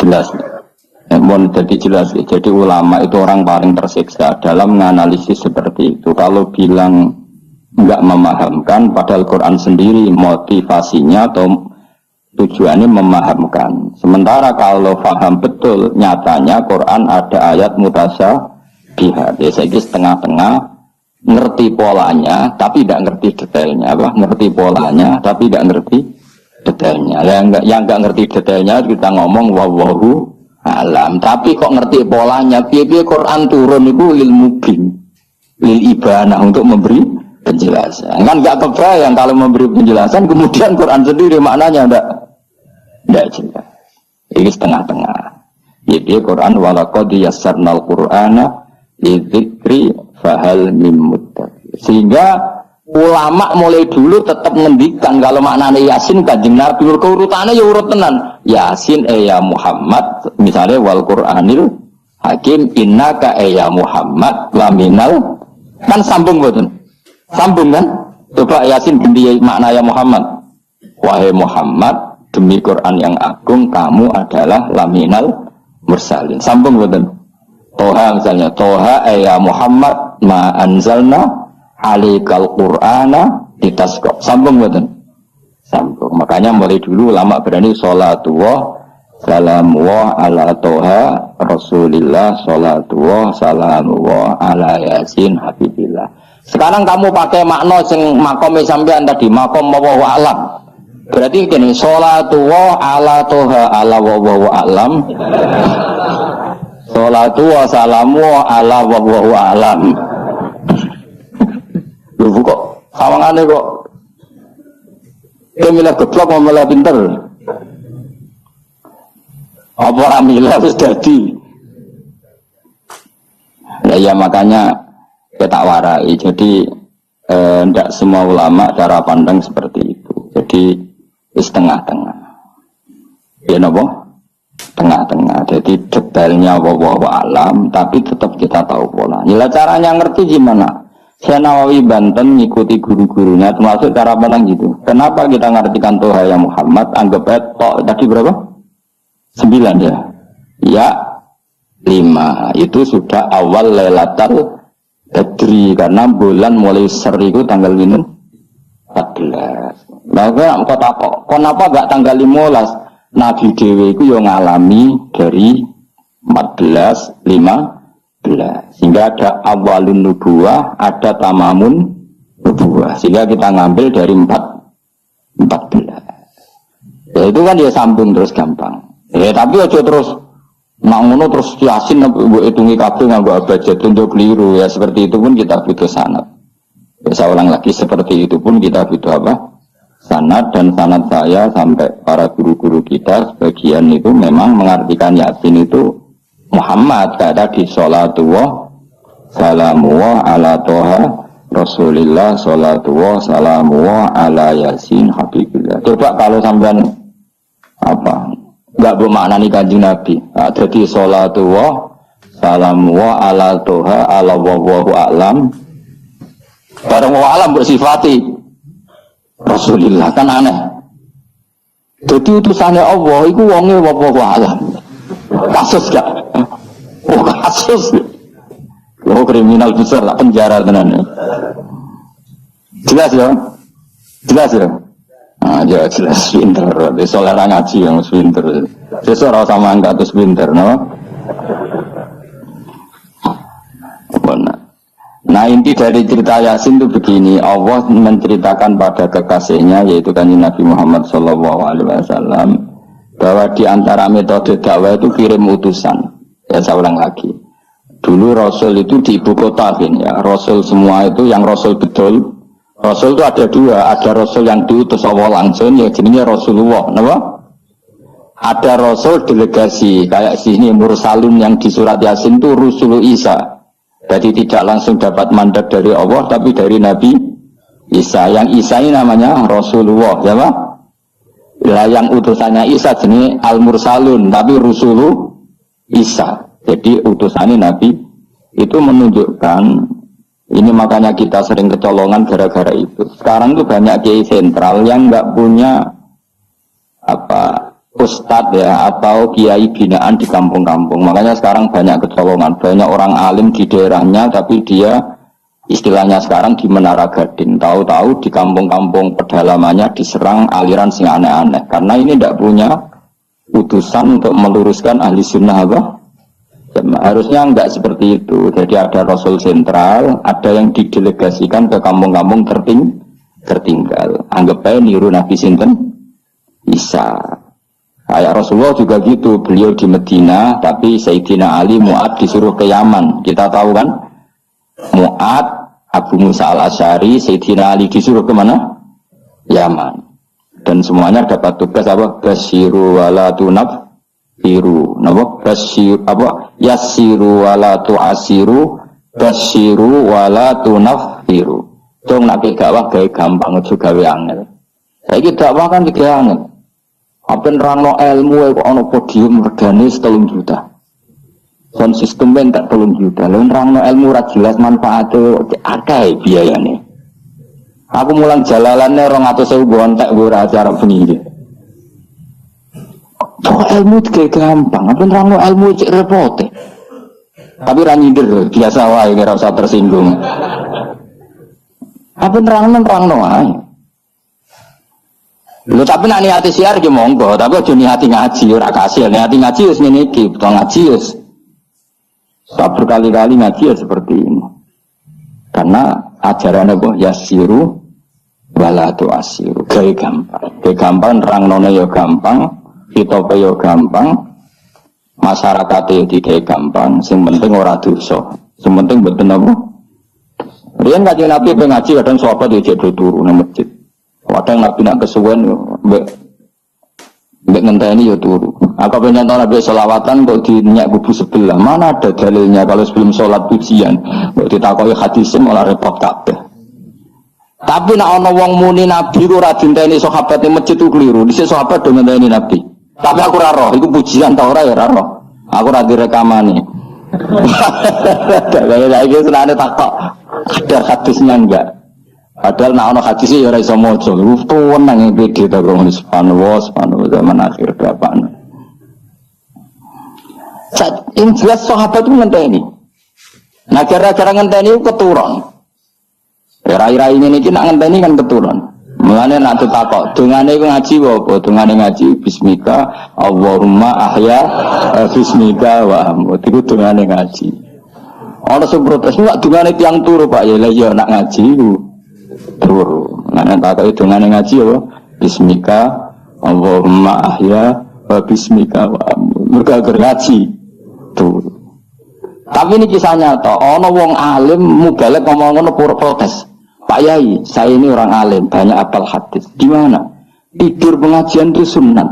Jelas. Mohon jadi jelas. Jadi ulama itu orang paling tersiksa dalam menganalisis seperti itu. Kalau bilang enggak memahamkan, padahal Quran sendiri motivasinya atau tujuannya memahamkan. Sementara kalau paham betul, nyatanya Quran ada ayat mutasyabihat. Saya kira setengah-tengah. Ngerti polanya tapi tidak ngerti detailnya, apa? Ngerti polanya tapi tidak ngerti detailnya. Yang nggak ngerti detailnya kita ngomong wallahu alam. Tapi kok ngerti polanya? Piye-piye Quran turun itu lil mubin, lil ibanah, untuk memberi penjelasan. Kan nggak kebayang kalau memberi penjelasan kemudian Quran sendiri maknanya tidak jelas. Ini setengah-tengah. Jadi Quran walaqad yassarnal Qur'ana lidzikri fahal mim muttaqin. Sehingga ulama mulai dulu tetap ngendikan kalau maknanya Yasin Kanjeng Nabi urutannya ya urut tenan. Yasin ya Muhammad, misalnya wal Qur'anil Hakim innaka ya Muhammad laminal, kan sambung boten? Sambung kan? Coba Yasin ganti makna ya Muhammad. Wahai Muhammad, demi Quran yang agung kamu adalah laminal mursalin. Sambung boten? Toha misalnya, Toha ya Muhammad ma anzalna alikal Qur'ana ditasqa. Sambung betul. Sambung. Makanya mulai dulu ulama berani sholatullah salamullah ala Toha Rasulillah, sholatullah salamullah ala Yasin Habibillah. Sekarang kamu pakai makna sing makome sampean tadi, makom wallahu alam. Berarti gini, sholatullah ala Toha ala wallahu alam. Salatu wa salamu ala wallahu alam. Lho kok sawangane kok milah goblok mau milah pinter. Apa ora milah wis dadi. Ya makanya kita warai. Jadi tidak semua ulama cara pandang seperti itu. Jadi setengah-tengah. Ya napa? Tengah-tengah. Jadi detailnya wallahu alam, tapi tetap kita tahu pola. Ya caranya ngerti gimana? Saya Nawawi Banten ngikuti guru-gurunya, termasuk cara pandang gitu. Kenapa kita ngartikan Toha ya Muhammad? Anggap aja tadi berapa? 9 ya. Ya 5. Itu sudah awal Lailatul Qadri karena bulan mulai seriku tanggal ini 14. Nah, kenapa enggak tanggal 15? Nabi Dewi itu yang ngalami dari 14, 15. Sehingga ada awalun nubuwah, ada tamamun nubuwah. Sehingga kita ngambil dari 14. Ya itu kan dia sambung terus gampang. Ya tapi aja terus nak ngono terus Yasin mbok hitungi kabeh nganggo abjad tunjuk keliru ya seperti itu pun kita butuh sanad. Ya saya ulang lagi seperti itu pun kita butuh apa? Sanad dan sanad saya sampai para guru-guru kita sebagian itu memang mengartikan Yasin itu Muhammad kayak tadi sholatullah salamullah ala toha Rasulillah sholatullah salamullah ala Yasin Habibillah. Coba kalau sampean apa enggak bermaknani Kanjeng Nabi. Jadi sholatullah salamullah ala toha ala wallahu a'lam. Barang wa alam bersifati Rasulillah kan aneh. Jadi utusannya Allah itu wonge wallahu a'lam. Kasus gak? Oh kasus. Oh kriminal besar lah penjara tenan. Jelas ya? Jelas ya? Nah, jelas pinter. Soalnya orang ngaji yang pinter. Sesuatu sama enggak terus pinter, no? Nah inti dari cerita Yasin itu begini, Allah menceritakan pada kekasihnya yaitu Kanjeng Nabi Muhammad SAW bahwa di antara metode dakwah itu kirim utusan. Ya saya ulang lagi. Dulu Rasul itu di ibu kota ya. Rasul semua itu yang Rasul betul. Rasul itu ada dua, ada Rasul yang diutus Allah langsung ya jenisnya Rasulullah, kenapa? Ada Rasul delegasi kayak sini Mursalun yang di surat Yasin itu Rasul Isa. Jadi tidak langsung dapat mandat dari Allah tapi dari Nabi Isa. Yang Isa ini namanya Rasulullah, ya Pak? Lah yang utusannya Isa jenis Al-Mursalun tapi Rasulu Isa. Jadi utusannya Nabi itu menunjukkan ini makanya kita sering kecolongan gara-gara itu. Sekarang tuh banyak kiai sentral yang nggak punya apa ustadz ya atau kiai binaan di kampung-kampung. Makanya sekarang banyak kecolongan, banyak orang alim di daerahnya tapi dia istilahnya sekarang di Menara Gading. Tahu-tahu di kampung-kampung pedalamannya diserang aliran sing aneh-aneh. Karena ini tidak punya utusan untuk meluruskan ahli sunnah apa? Harusnya enggak seperti itu. Jadi ada Rasul sentral, ada yang didelegasikan ke kampung-kampung tertinggal. Anggap aja niru Nabi sinten Isa. Kayak Rasulullah juga gitu, beliau di Medina, tapi Sayyidina Ali Mu'ad disuruh ke Yaman. Kita tahu kan? Mu'ad, Abu Musa al-Asy'ari, Sayyidina Ali disuruh ke mana? Yaman. Dan semuanya dapat tugas apa? Basyiru wala tunaffiru. Napa? Basyir apa? Yassiru wala tu'asiru, basyiru wala tunaffiru. Dong nak dakwah gawe gampang aja gawe angel. Saiki dakwah kan gawe angel. Apa nerangno ilmu kok ana podium regane 3 juta. Sound system ben tak 3 juta. Lha nerangno ilmu ora jelas manfaate akeh biayane. Aku mulang jalalane 200.000 gontek ora acara bengi. Kok ilmu iki gampang, apa nerangno ilmu cek repote. Tapi ra nyindir biasa wae ora usah tersinggung. Apa nerangno wae. Lho tapi nak niati siar ki monggo, tapi aja niati ngaji ora kasil. Niati ngaji wis ngene iki, butuh ngaji wis. Tak berkali-kali ngaji ya seperti ini. Karena ajaran apa yasiru wala tu'asiru. Gawe gampang. Gawe gampang nerangnone ya gampang, kitope ya gampang. Masyarakat ya digawe gampang, sing penting ora dosa. Sing penting mboten apa. Riyen kanjeng Nabi ngaji kadang sahabat yo jek turu nang masjid. Kadang Nabi nak kesuwen mbek ngenteni ya turu. Aku pengen tahu Nabi sholawatan kok dinyak kubu sebelah. Mana ada dalilnya kalau sebelum sholat pujian? Kok ditakoki hadisnya malah repot kabeh. Tapi nak ana wong muni nabi ku ora dinteni sahabat masjid itu keliru. Dhisik sahabat do ngenteni nabi. Tapi aku ora roh, iku pujian ta ora ya ora roh. Aku ora direkamane. Kayak saiki senane takok. Ada hadisnya enggak? Padahal nak ana hadis ya ora iso maca. Tuwenang yang pede ta kok subhanallah zaman akhir kapan. Yang jelas sahabat itu ngenteni. Nah gara-gara ngenteni itu keturun. Rai-rai ini nak ngenteni kan keturun. Mulane nak ditakok, dongane iku ngaji apa? Dongane ngaji bismika Allahumma ahya bismika wa amut. Iku dongane ngaji. Ana sing protes, "Wak dongane tiyang turu, Pak." Ya iya nak ngaji iku turu. Nek takoki dongane ngaji apa? Bismika Allahumma ahya wa bismika wa amut. Mergo ngaji turu. Tapi ini kisah nyata, ana wong alim mubalek ngomong ngono protes. Pak Yai, saya ini orang alim, banyak apal hadis. Di mana? Tidur pengajian itu sunat.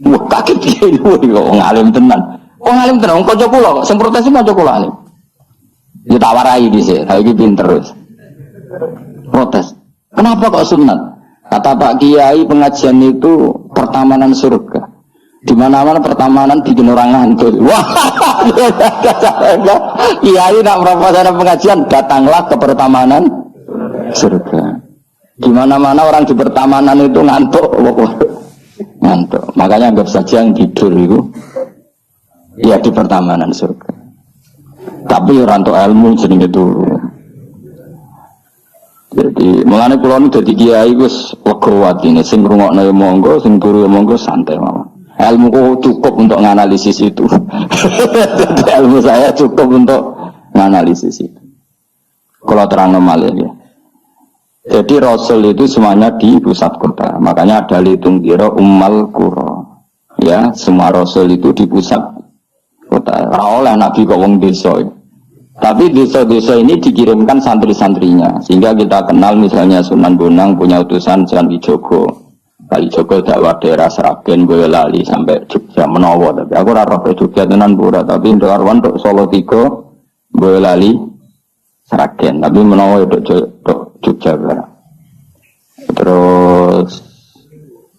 Wah, kaget dia ini, orang alim tenan. Orang alim tenan, orang kocok kula, yang protes itu kocok kula alim. Dia tak warai di sini, saya ini pinter. Protes. Kenapa kok sunat? Kata Pak Kiai, pengajian itu pertamanan surga. Di mana-mana pertamanan bikin orang ngantuk. Wah, Kiai nak merapat pengajian, datanglah ke pertamanan surga. Di mana-mana orang di pertamanan itu ngantuk, ngantuk. Makanya anggap saja yang tidur itu ya di pertamanan surga. Tapi orang untuk ilmu jenenge itu. Jadi mulane kula nu dadi kiai wis lega watine, sing ngrungokno ya monggo, sing turu ya monggo santai mawon. Ilmu ku cukup untuk menganalisis itu. Ilmu saya cukup untuk menganalisis itu. Kalau terang malih ya. Jadi Rasul itu semuanya di pusat kota. Makanya ada litung kira ummal qura. Ya, semua Rasul itu di pusat kota. Oleh Nabi kok wong desa. Tapi desa-desa ini dikirimkan santri-santrinya. Sehingga kita kenal misalnya Sunan Bonang punya utusan Sunan Wijogo. Kalijogo dakwah daerah Sragen, Boyolali sampai Jogja menawa. Tapi aku ora roh Jogja tenan pura, tapi untuk Arwan untuk Solo 3, Boyolali, Sragen. Tapi menawa untuk Jogja. Terus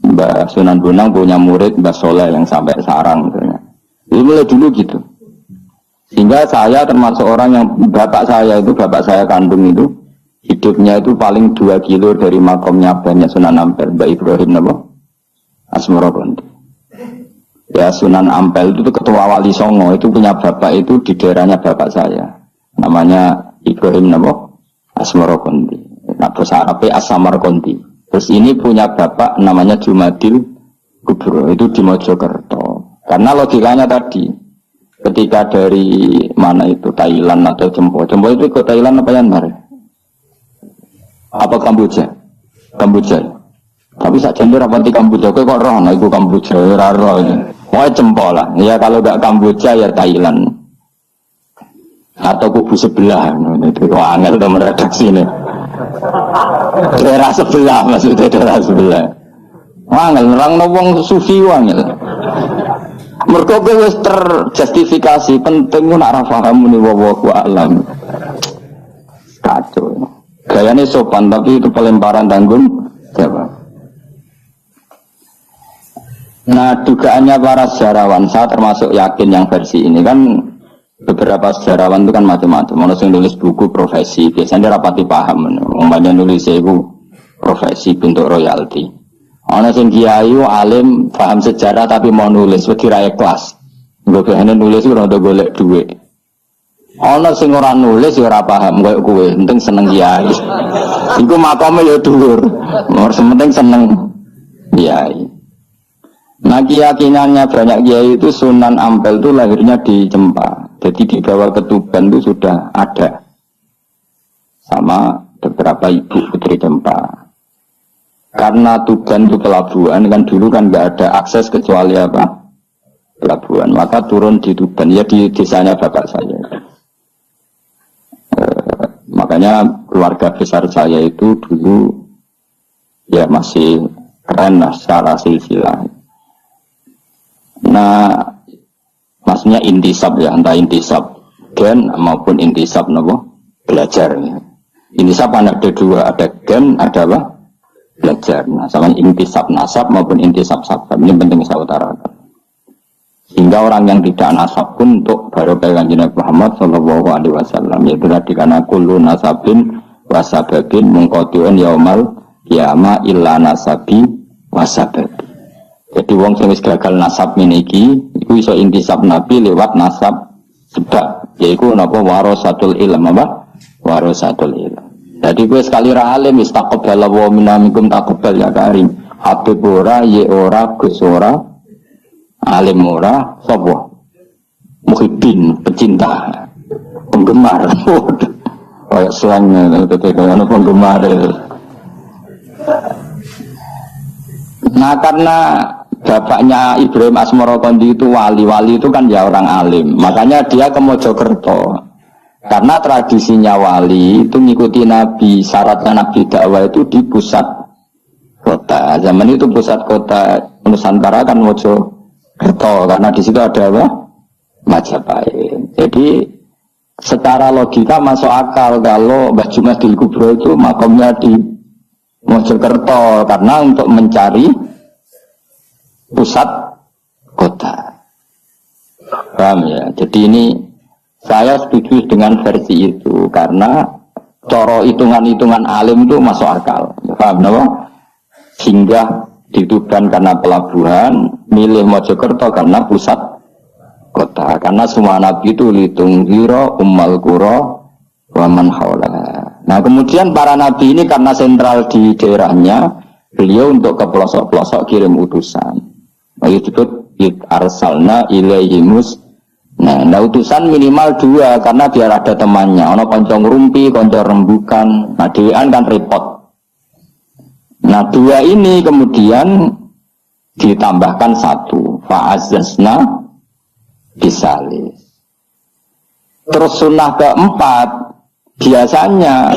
Mbah Sunan Bonang punya murid Mbah Soleh yang sampai Sarang misalnya. Ini mulai dulu gitu. Sehingga saya termasuk orang yang bapak saya kandung itu hidupnya itu paling 2 kilo dari makomnya banyak Sunan Ampel, Mbak Ibrahim napa? Asmara Konti. Ya Sunan Ampel itu ketua Wali Songo, itu punya bapak itu di daerahnya bapak saya. Namanya Ibrahim napa? Asmara Konti. Nah, bahasa Arabnya As-Samar Konti. Terus ini punya bapak namanya Jumadil Kubro, itu di Mojokerto. Karena logikanya tadi, ketika dari mana itu Thailand atau Jempo itu ke Thailand apa Myanmar? Apa Kamboja? Kamboja. Tapi saat jender apa di Kamboja? Kok roh? Nah itu Kamboja, raro ini. Mau Jempo lah. Ya kalau nggak Kamboja ya Thailand. Atau kubu sebelah. Itu angel teman redaksi ini. Daerah sebelah maksudnya daerah sebelah. Angel, orang nobong sufi angel. Mereka wis terjustifikasi penting nak ra paham muni wallahu alam. Kacau. Gayanya sopan tapi itu pelemparan tanggung jawab. Nah dugaannya para sejarawan, saya termasuk yakin yang versi ini kan beberapa sejarawan itu kan macam-macam. Ono sing nulis buku profesi, biasanya rapati paham. Umpamanya nulis itu profesi bentuk royalti. Ono sing kiai alim paham sejarah tapi mau nulis wedi ra ikhlas. Nggo kene nulis ora ada golek dhuwit. Ana sing ora nulis ya ora paham koyo kowe, penting seneng kiai. Iku makame ya dhuwur. Nomor penting seneng kiai. Nah keyakinannya banyak kiai itu Sunan Ampel itu lahirnya di Cempa. Jadi di bawah Ketuban itu sudah ada. Sama beberapa ibu putri Cempa. Karena Tuban itu pelabuhan kan dulu kan nggak ada akses kecuali apa? Pelabuhan. Maka turun di Tuban ya di desanya bapak saya. Makanya keluarga besar saya itu dulu ya masih keren lah secara silsilah. Nah, maksudnya intisab ya, entah intisab gen maupun intisab nopo belajar. Intisab ada dua, ada bagian ada apa? Belajar. Nah, sama intisab nasab maupun intisab sabab ini penting saya utarakan. Sehingga orang yang tidak nasab pun untuk barokah Kanjeng Nabi Muhammad sallallahu alaihi wasallam yaitu tadi karena kullu nasabin wasababin mungqatiun yaumal qiyamah illa nasabi wasababi. Jadi wong sing wis gagal nasab meniki iku iso intisab Nabi lewat nasab sebab yaiku napa warasatul ilm apa? Warasatul ilm. Jadi gue sekali ra alim istaqbal wa minamikum taqabbal ya karim. Habib ora ye ora gus ora alim ora sapa? Muhibbin pecinta penggemar. Kayak slangnya kayak penggemar. Nah karena bapaknya Ibrahim Asmorokondi itu wali-wali itu kan ya orang alim. Makanya dia ke Mojokerto. Karena tradisinya wali itu ngikuti Nabi. Syaratnya Nabi dakwah itu di pusat kota. Zaman itu pusat kota Nusantara kan Mojokerto. Karena di situ ada apa? Majapahit. Jadi secara logika masuk akal kalau Mbah Jumadil Kubro itu makamnya di Mojokerto. Karena untuk mencari pusat kota. Paham ya? Jadi ini saya setuju dengan versi itu karena coro hitungan-hitungan alim itu masuk akal. Paham apa? Singgah di Tuban karena pelabuhan, milih Mojokerto karena pusat kota. Karena semua nabi itu litung ziro ummal qura wa man haulaha. Nah, kemudian para nabi ini karena sentral di daerahnya, beliau untuk ke pelosok-pelosok kirim utusan. Disebut arsalna ilaihimus. Nah, utusan minimal 2 karena biar ada temannya. Ono konco ngrumpi, konco rembukan. Nah, dhewean kan repot. Nah, 2 ini kemudian ditambahkan 1. Fa'azzazna bisalis. Terus sunnah keempat, biasanya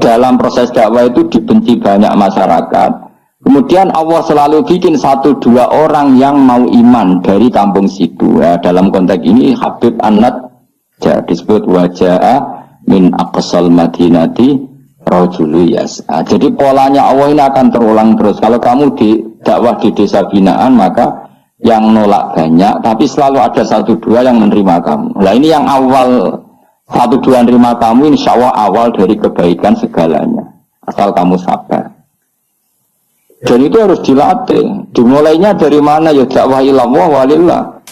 dalam proses dakwah itu dibenci banyak masyarakat. Kemudian Allah selalu bikin 1-2 orang yang mau iman dari kampung situ. Ya, dalam konteks ini Habib An-Nat disebut wajah min aqsal madinati rajulu yas'a. Jadi polanya Allah ini akan terulang terus. Kalau kamu di dakwah di desa binaan maka yang nolak banyak, tapi selalu ada 1-2 yang menerima kamu. Nah ini yang awal 1-2 menerima kamu, insya Allah awal dari kebaikan segalanya. Asal kamu sabar. Dan itu harus dilatih. Dimulainya dari mana? Ya dakwah ilallah walillah.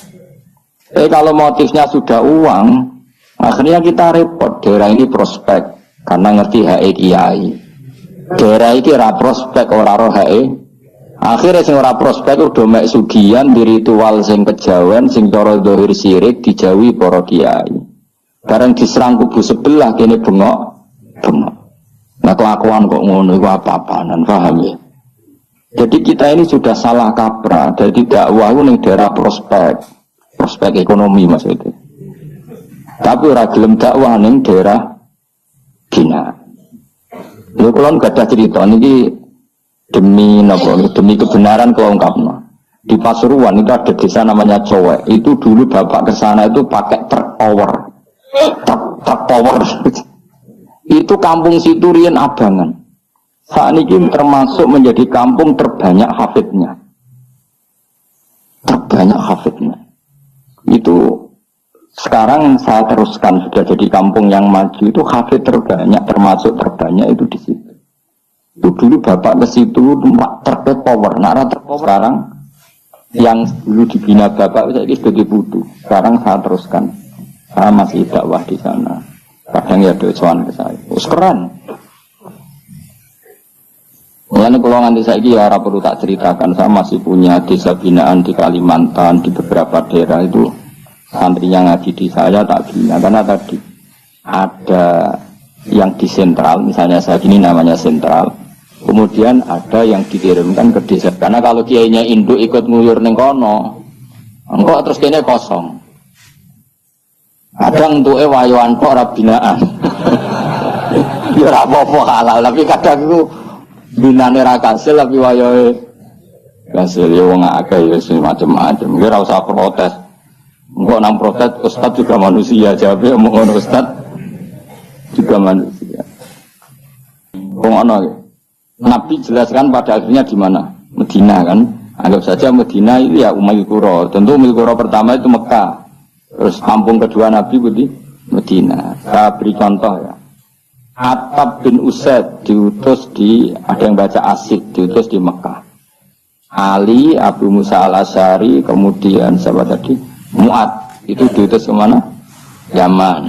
Kalau motifnya sudah uang, akhirnya kita repot. Daerah ini prospek karena ngerti HE kiai. Daerah ini ora prospek ora roh HE. Akhirnya sing ora prospek udah mek sugihan di ritual sing kejawen sing cara zahir sirik dijauhi para kiai. Bareng diserang kubu sebelah kene bengok. Nah kelakuan kok ngono iku apa-apaan, paham ya? Jadi kita ini sudah salah kaprah. Jadi dakwah ning daerah prospek ekonomi maksudnya. Tapi ora gelem dakwah ning daerah bina. Lha kula gak ada cerita niki demi napa? Demi kebenaran kula ungkapno. Di Pasuruan itu ada desa namanya Cowek. Itu dulu bapak kesana itu pakai truk power. Itu kampung situ riyen abangan. Saat ini termasuk menjadi kampung terbanyak hafidnya. Itu sekarang saya teruskan sudah jadi kampung yang maju itu hafid terbanyak, termasuk terbanyak itu di situ. Itu dulu bapak ke situ truk power, sekarang yang dulu dibina bapak saya ini sebagai butuh. Sekarang saya teruskan, saya masih dakwah di sana. Kadang ya doawan ke saya, keren. Mulanya kalau nganti saiki ya ora perlu tak ceritakan, saya masih punya desa binaan di Kalimantan, di beberapa daerah itu santrinya ngaji di saya tak bina karena tadi ada yang di sentral, misalnya saya ini namanya sentral, kemudian ada yang dikirimkan ke desa karena kalau kiainya induk ikut nguyur ning kono, engkau terus kayaknya kosong. Kadang entuke wayoan kok ora binaan. Ya ora apa-apa halal, tapi kadang itu binane ra kasil tapi wayahe kasil ya wong akeh ya macam-macam. Ki ora usah protes. Engko nang protes ustaz juga manusia, jawabe omong ngono ustaz juga manusia. Ono ya. Nabi jelaskan pada akhirnya di mana? Medina kan. Anggap saja Medina itu ya Umayyah Qura. Tentu Umayyah Qura pertama itu Mekah. Terus kampung kedua Nabi itu di Medina. Saya beri contoh ya. Attab bin Usaid diutus di, ada yang baca Asid, diutus di Mekah. Ali, Abu Musa al-Asy'ari, kemudian siapa tadi? Mu'ad, itu diutus kemana? Yaman.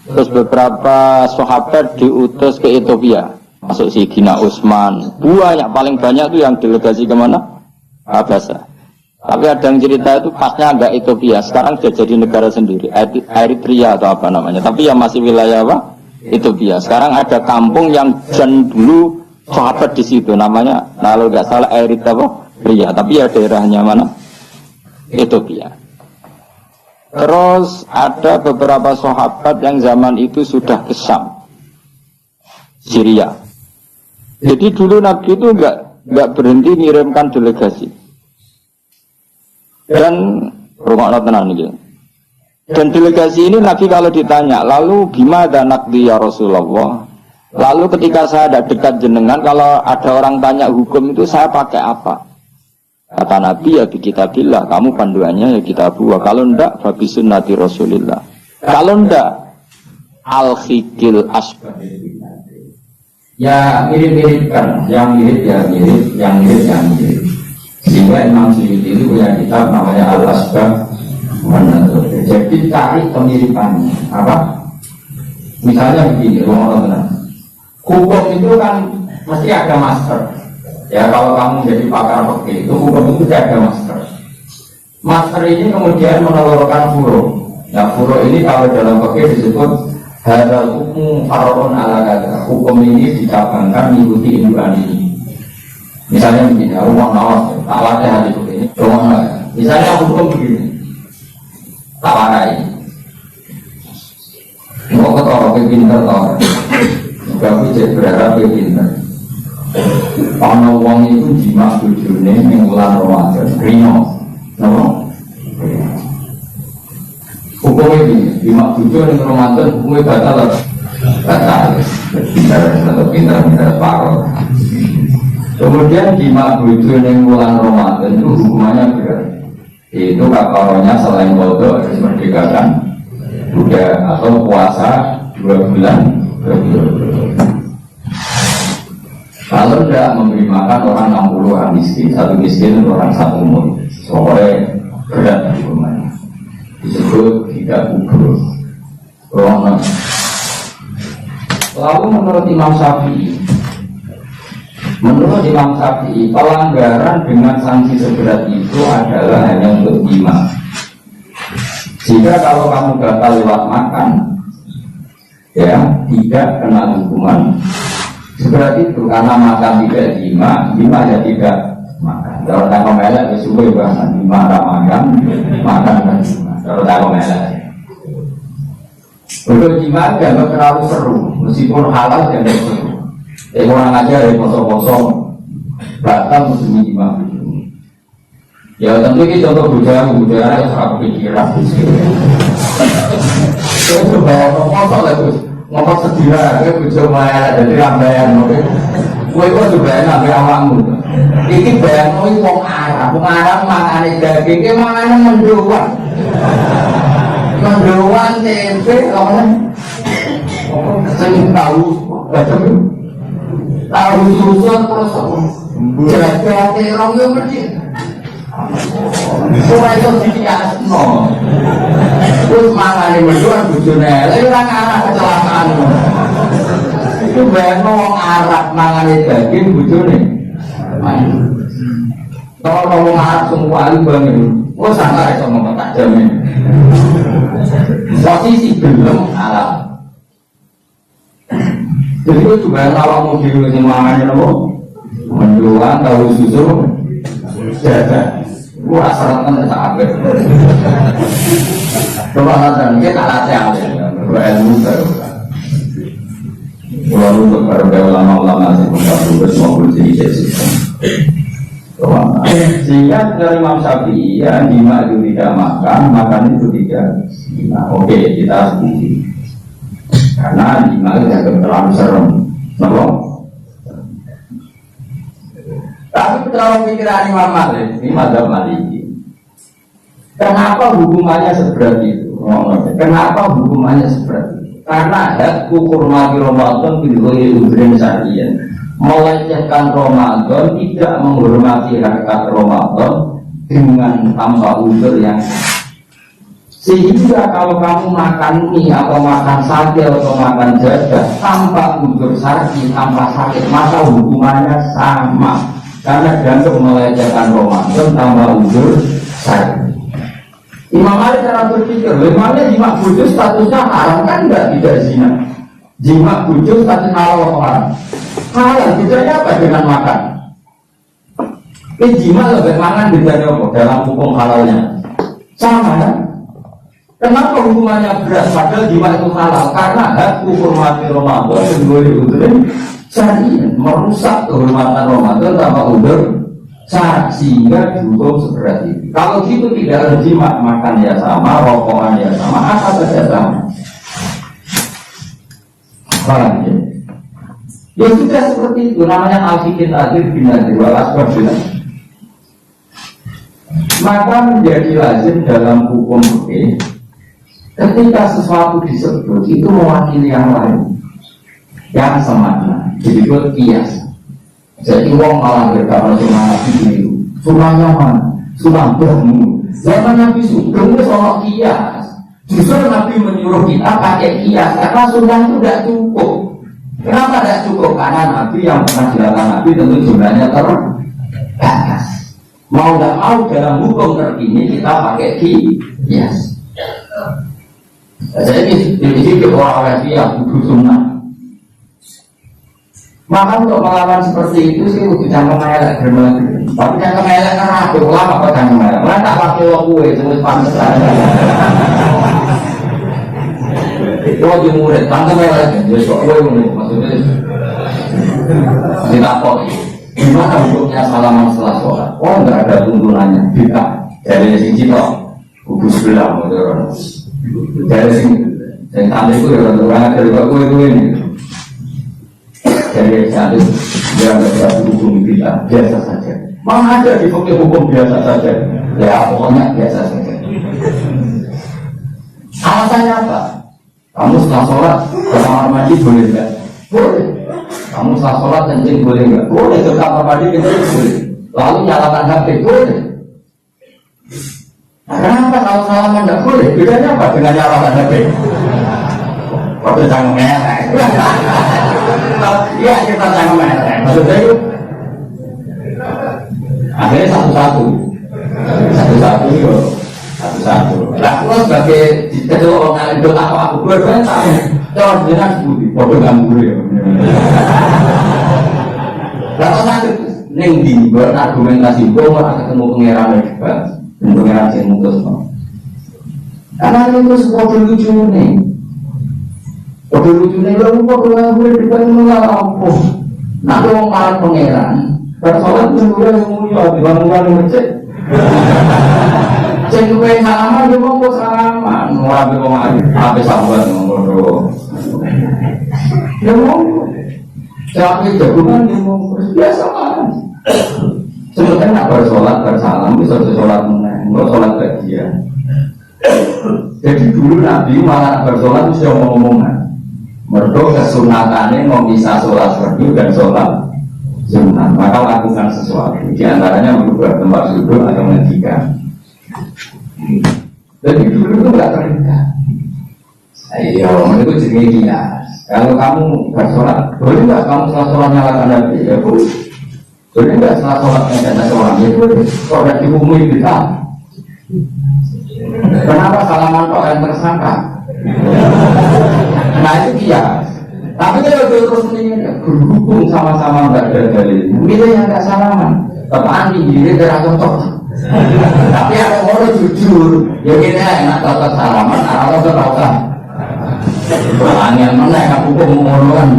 Terus beberapa sahabat diutus ke Ethiopia, masuk Sayyidina Utsman. Banyak, paling banyak itu yang delegasi kemana? Habasah. Tapi ada yang cerita itu pasnya agak Ethiopia, sekarang sudah jadi negara sendiri, Eritrea atau apa namanya. Tapi yang masih wilayah apa? Ethiopia. Sekarang ada kampung yang dulu sahabat di situ, namanya kalau nggak salah Eritrea, tapi ya daerahnya mana? Ethiopia. Terus ada beberapa sahabat yang zaman itu sudah ke Syam, Syria. Jadi dulu Nabi itu nggak berhenti mengirimkan delegasi. Dan rumah tenan gitu. Dan delegasi ini Nabi kalau ditanya, lalu gimana nakdi ya Rasulullah? Lalu ketika saya ada dekat jenengan, kalau ada orang tanya hukum itu saya pakai apa? Kata Nabi ya di kitabillah, kamu panduannya ya kitabullah. Kalau ndak fabi sunnati Rasulillah. Kalau ndak al-khikil asbah. Ya mirip-miripkan, yang mirip ya mirip, yang mirip ya mirip. Sehingga Imam Suyuti itu punya kitab namanya Al-Asbah. Jadi cari kemiripannya. Apa? Misalnya begini, hukum itu kan mesti ada master. Ya kalau kamu jadi pakar fikih itu hukum itu tidak ada master. Master ini kemudian menelurkan furu. Ya furu ini kalau dalam fikih disebut hadal hukum far'un ala kata. Hukum ini dicabangkan mengikuti indukan ini. Misalnya begini, rumah nawas, tak wadah hari ini, rumah nawas. Misalnya hukum begini. Tawarai, mau ketoro pinter tau, tapi cek berharap pinter. Ono wong itu jimat bujune minggulan Ramadan, rino, no? Hukum ini jimat bujune Ramadan, hukumnya batal, pinter parol. Kemudian jimat bujune minggulan Ramadan itu hukumannya berat. Itu kafarohnya selain bodoh harus merdekakan budak atau puasa 2 bulan. Kalau tidak memberi makan orang 60 orang miskin, satu miskin orang satu umur, sore berat hukumannya disebut tidak kubur. Lalu menurut Imam Syafi'i, pelanggaran dengan sanksi seberat itu adalah hanya untuk jima. Jika kalau kamu gatal lewat makan, ya tidak kena hukuman seberat itu karena makan tidak jima ya tidak makan. Kalau tak melek, sesuai banget jima tak makan dan jima. Kalau tak melek, untuk jima jangan terlalu seru, meskipun halal jangan seru. Orang aja dari kosong-kosong Batam musim jima. Ya tentu ini contoh budaya yang sangat pikiran. Saya coba ngomong lagi, ngomong sedira, saya bujuk maya dari rambayan. Gue juga enak awakmu. Ini bayang ini wong Arab makan daging, ini makan mendoan tempe, sering tahu, tahu susun terus jaga terong yang berdiri. Supaya itu dikasno. Terus makan mendoan bujune, lalu orang Arab kecelakaan. Itu bayang orang Arab makan daging bujune. Kalau orang Arab semua itu bangun, sangat sama tak jamin. Posisi belum alam. Jadi itu juga kalau mau diurusin mangannya nopo, mendoan tahu susu, jaga. Gua asalkan tak abet. Coba nonton, kita alatnya ada, ilmu baru. Lalu untuk para ulama-ulama sih mengaku semua jadi sistem. Sehingga dari Imam Syafi'i ya jima itu tidak makan itu tidak. Nah, oke kita setuju. Karena jima itu tidak terlalu serem, Tapi kalau pikiran Imam Malik, ini madzhab Maliki. Kenapa hukumannya seberat itu? Kenapa hukumannya seberat itu? Karena hadku hurmati Ramadan bilghayri udhrin syar'iyyan. Melecehkan Ramadan, tidak menghormati harkat Ramadan dengan tanpa uzur yang sehingga kalau kamu makan mie atau makan sate atau makan jadah tanpa uzur syar'i, tanpa sakit, maka hukumannya sama. Karena dianggap melecehkan Ramadan tanpa uzur syar'i. Imam Malik cara berpikir, memangnya jima bojo statusnya haram kan tidak zina. Jima bojo status halal atau haram? Halal, bedanya apa dengan makan? Ini jima lebih mangan bedanya apa dalam hukum halalnya? Sama kan? Kenapa hukumannya berat? Padahal jima itu halal karena hak hurmati Ramadan sebagai udurin syar'i merusak kehormatan Ramadan tanpa udur syar'i sehingga dihukum seberat itu. Kalau gitu tidak ada jima, makan ya sama, rokokan ya sama, apa saja sama. Paham ya? Ya sudah seperti itu, namanya al-fiqhin akhir binadir wal-asbab binadir. Maka menjadi lazim dalam hukum fikih ketika sesuatu disebut itu mewakili yang lain yang semakna, disebut kias. Jadi wong malah berkata sunnah itu sunnahnya mana? Sunnah bermu. Zaman Nabi Sugeng itu soal kias. Justru Nabi menyuruh kita pakai kias karena sunnah itu tidak cukup. Kenapa tidak cukup? Karena Nabi yang pernah dilakukan Nabi tentu jumlahnya terbatas. Mau tidak mau dalam hukum terkini kita pakai kias. Jadi di sini orang yang butuh sunnah. Maka untuk melawan seperti itu sih udah jangan melek bermati. Tapi jangan melek karena aku lama kok jangan melek. Mana tak pakai kue terus panas saja. Itu di murid jangan melek. Jadi kok kue maksudnya tidak apa. Gimana hukumnya salaman setelah sholat? Oh nggak ada tuntunannya. Kita dari sini toh kubu sebelah modern. Dari sini yang tadi itu ya orang dari kue ini. Dari satu dia ada hukum kita biasa saja. Mana ada di hukum biasa saja? Ya pokoknya biasa saja. Alasannya apa? Kamu setelah sholat ke kamar mandi boleh enggak? Boleh. Kamu setelah sholat kencing boleh enggak? Boleh. Ke kamar mandi kencing boleh. Lalu nyalakan HP boleh. Nah, kenapa kalau salaman enggak boleh? Bedanya apa dengan nyalakan HP? Waktu jangan merah. Iya kita jangan merah. Maksudnya itu akhirnya satu-satu itu satu-satu. Lah kalau sebagai ketua orang itu aku dua-duanya tahu. Jangan jangan budi, bodoh nggak budi. Lalu nanti neng di berargumentasi bahwa ketemu pangeran hebat, pangeran yang mutus. Karena itu sebuah lucu nih. Kode lucunya itu kok gue depan apa? Nak orang marah pangeran, bersolat gue yang mulia di bangunan masjid. Cek gue salaman dia mau salaman, mau ambil pemain, apa sahabat ngomong dia mau, siapa jagungan dia mau biasa kan? Sebenarnya nak bersolat bersalam bisa bersolat meneng, bersolat bagian. Jadi dulu Nabi malah bersolat bisa ngomong-ngomongan. Mergo kesunatannya memisah sholat fardu dan sholat sunnah, maka lakukan sesuatu. Di antaranya merubah tempat duduk atau menghentikan. Jadi dulu itu nggak terikat. Ayo, itu jenis kias. Kalau kamu bersolat, boleh nggak kamu setelah sholat nyalakan HP? Ya boleh. Boleh nggak setelah sholat nyalakan sholat? Ya boleh. Kok ada dihukumi kita? Kenapa salaman kok yang tersangka? Nah itu kias. Tapi kalau terus berhubung sama-sama nggak ada dalil, milih yang nggak salaman. Tepaan tinggi dia tidak cocok. Tapi ada orang jujur, ya kita enak cocok salaman atau cocok. Angin mana yang hukum mengurungkan.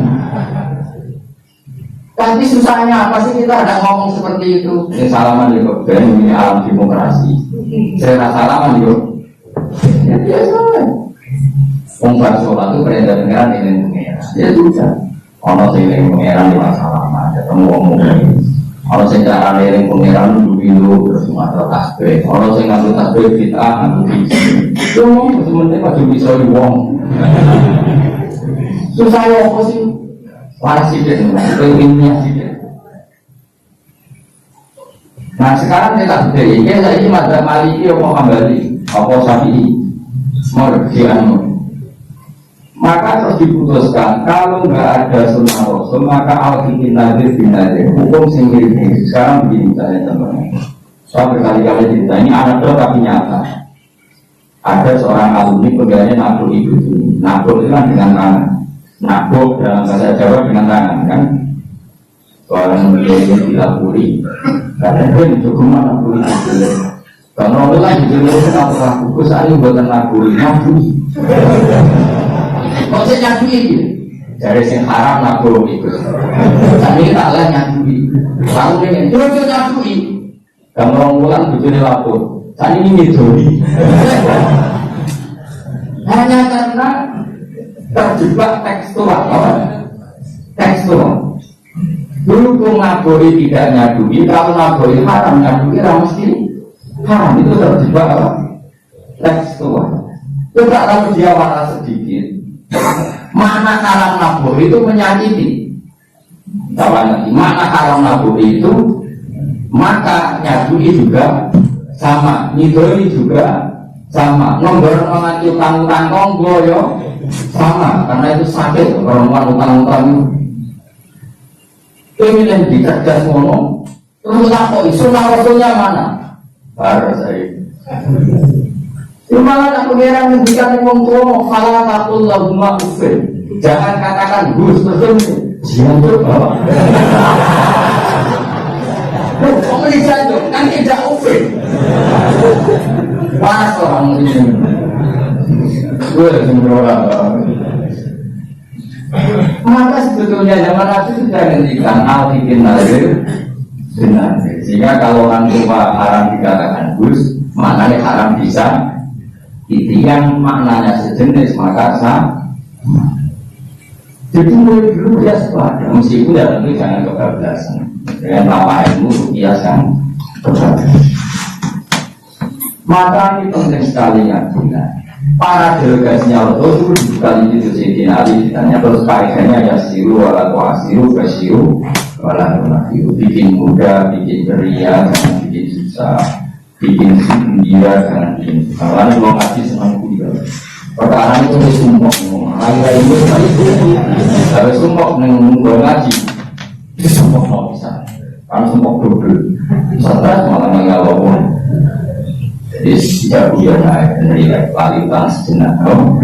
Tapi susahnya apa sih kita ada ngomong seperti itu? Ini salaman di kota, ini alam demokrasi. Saya salaman di kota. Ya biasa. Ungkar sholat itu perintah pengeran ini pengeran. Ya sudah. Ono sing pengeran di masalah ketemu ngomong ini. Orang sing cara ngiring pengiran dulu terus masalah tasbih. Orang sing ngambil tasbih bid'ah ngambil bid'ah. Itu sementing pada bisa diwong. Susah ya apa sih? Waras sidik, ilmiah sidik. Nah sekarang kita berdiri, saya ini madzhab Maliki apa Hambali, apa Syafi'i, Murji'ah. Maka terus diputuskan kalau nggak ada sunnah Rasul maka al-fiqh nadir binadir hukum sendiri. Sekarang begini misalnya teman-teman, saya berkali-kali cerita ini anekdot tapi nyata. Ada seorang alumni pegawainya nabuk ibu itu, nabuk itu kan dengan tangan, nabuk dalam bahasa Jawa dengan tangan kan. Seorang yang dilapuri, karena dia mencoba naburi. Kalau orang lain juga nabur aku, saya buatan naburi, naburi. Kok saya nyakui dari yang haram nabur itu tapi kita lah nyakui lalu ini coba nyakui dan orang-orang begini lapor saat ini ngidoli hanya karena terjebak tekstual dulu pun naburi tidak nyakui kalau naburi haram nyakui mesti haram itu terjebak tekstual tidak lalu dia waras sedikit. Mana kalam nabur itu menyakiti. Mana kalam nabur itu maka nyakui juga sama, nidoi juga sama. Nomor mengacu utang-utang konggo yo sama, karena itu sakit orang utang-utang. Ini yang dicerdas ngomong. Terus lapor sunnah Rasulnya mana? Baru saya. Cuma tak pengira menghentikan wong tua, falah takul lahumma ufin. Jangan katakan gus terus jangan coba. Kamu dijanjuk kan tidak ufin. Panas orang ini. Gue sembrola. Maka sebetulnya zaman Nabi sudah menghentikan al-fiqh nazir benar. Sehingga kalau orang tua haram dikatakan gus, maknanya haram bisa. Itu yang maknanya sejenis maka sama. Jadi mulai dulu dia sepadan meskipun ya tentu jangan kebablasan dengan lama ilmu biasan kebablasan. Maka ini penting sekali ya para delegasinya Rasul itu kali itu Sayyidina Ali ditanya terus kaidahnya ya siru wala tuasiru basiru wala tunafiru, bikin mudah, bikin ceria, jangan bikin susah, bikin gembira, jangan bikin kalau kalau ngaji senang kuliah perkara itu harus sumpah hari-hari itu harus sumpah nenggung ngaji itu sumpah mau bisa karena sumpah double stres malah mengalami jadi tidak punya nilai kualitas sejenak kalau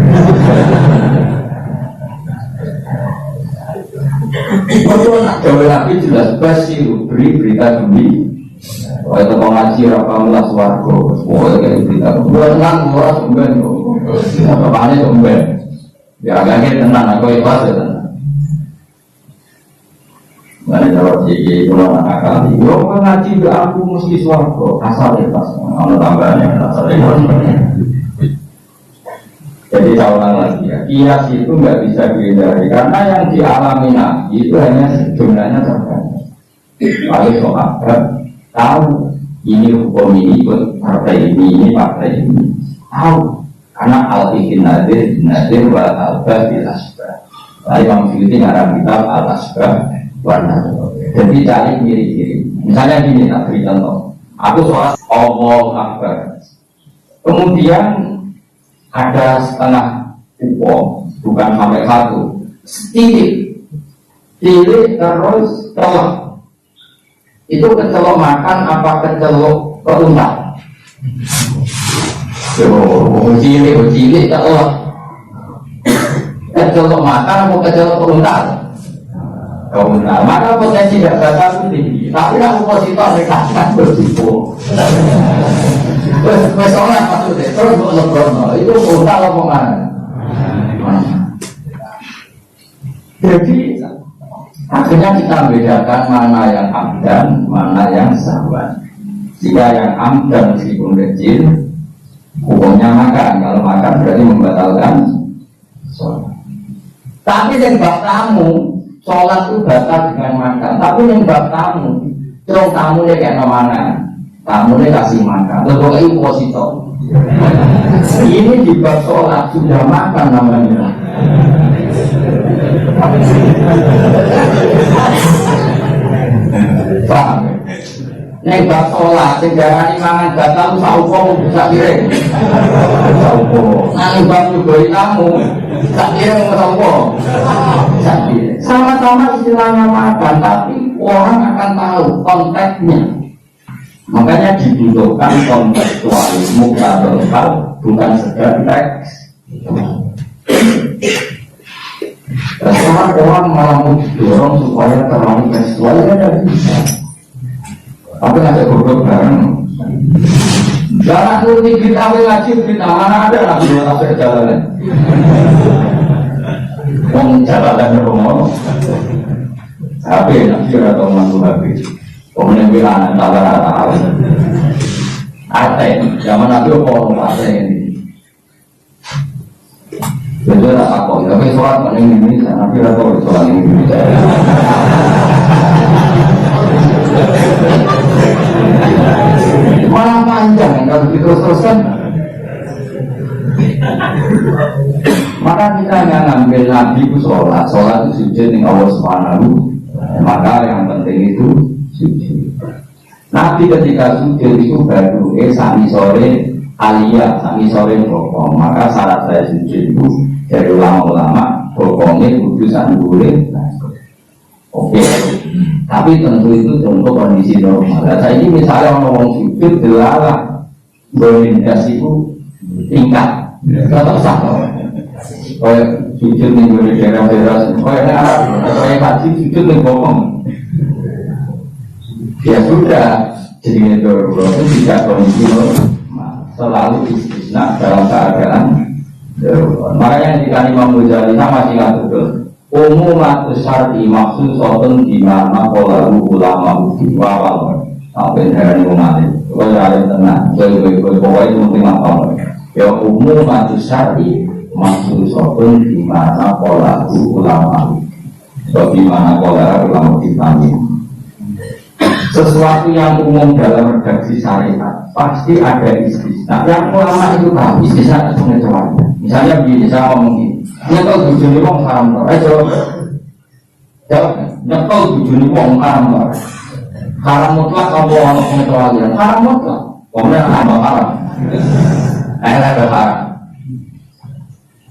nak jauh lagi jelas pasti beri berita gembira. Kalau itu ngaji raka mulas warga, semua kayak berita. Buat tenang, orang sumben, bapaknya sumben. Ya agaknya tenang, aku ikhlas ya tenang. Mana jawab jadi pulau anak kali. Kalau ngaji ke aku mesti warga, asal ikhlas. Kalau tambahnya asal ikhlas. Jadi tahunan lagi ya, kias itu nggak bisa dihindari karena yang dialami Nabi itu hanya jumlahnya terbatas. Kalau sahabat tahu ini hukum ini ikut partai ini partai ini tahu karena al-fiqh nadir wa al-bab bil asbab. Lalu Imam Suyuti ngarang kitab al-asbab warna. Jadi cari kiri-kiri. Misalnya gini, tak beri contoh. Aku soal Allahu Akbar. Kemudian ada setengah upo, bukan sampai satu, titik terus telok. Itu kecelok makan apa kecelok keuntal? Cilik telok. Kecelok makan apa kecelok keuntal? Keuntal. Maka potensi gagasan itu tinggi. Tapi aku positif dikatakan bersimpul. Besoknya maksudnya terus lebron itu keuntal apa mana? Jadi akhirnya kita bedakan mana yang amdan, mana yang sahwan. Jika yang amdan meskipun kecil, hukumnya makan. Kalau makan berarti membatalkan sholat. Tapi yang bab tamu, sholat itu batal dengan makan. Tapi yang bab tamu, Cung tamu dia kayak mana? Tamu dia kasih makan. Lalu kayak imposito. Ini di bab sholat sudah makan namanya. Paham? Nek bab sholat, sejarah mangan batal saupo bisa piring. Saupo. Nang bab juga tamu, tak piring saupo. Sama-sama istilahnya makan, tapi orang akan tahu konteksnya. Makanya dibutuhkan kontekstualisme muktadal, bukan sekedar teks. Sekarang orang malah mau didorong supaya terlalu tekstual, ya tidak bisa. Tapi ngajak berdua bareng. Jangan ngerti kita ngaji kita mana ada lagi dua tafsir jalan. Wong jabatan rumah. Tapi nak kira atau mantu habis. Kemudian bilang antara tahu. Ada zaman Nabi orang ada ini. Jadi tak takut. Tapi sholat mana ini Nabi atau sholat ini. Malah panjang kalau diterus-teruskan. Maka kita yang ngambil Nabi itu sholat itu sujud dengan Allah Subhanahu. Maka yang penting itu sujud. Nabi ketika sujud itu baru sami sore aliyah, sami sore bokong. Maka syarat saya sujud itu dari ulama-ulama bokongnya kudusan boleh. Oke, tapi tentu itu contoh kondisi normal. Saya ini misalnya orang sujud dilarang berindikasi itu tingkat, tetap sah. Kayak sujud nih boleh daerah-daerah, kayak haji sujud nih bokong. Ya sudah, jadi itu tidak kondisi normal, selalu istisna dalam keadaan. Makanya jika Imam Ghazali sama sih nggak betul. Umumat syar'i maksud soten di mana polaru ulama di bawah sampai hari mengalir. Kalau ada tenang, jadi pokoknya itu penting apa? Ya umumat syar'i maksud soten di mana polaru ulama. So di mana polaru ulama ditanya. Sesuatu yang umum dalam redaksi syariat pasti ada istisna. Yang ulama itu tahu istisna itu pengetahuannya. Misalnya begini, saya ngomong gini. Nyekal bujuni wong haram tor. Jawab. Nyekal bujuni wong haram tor. Haram mutlak apa ono pengecualian? Haram mutlak. Wongnya haram. Ada haram.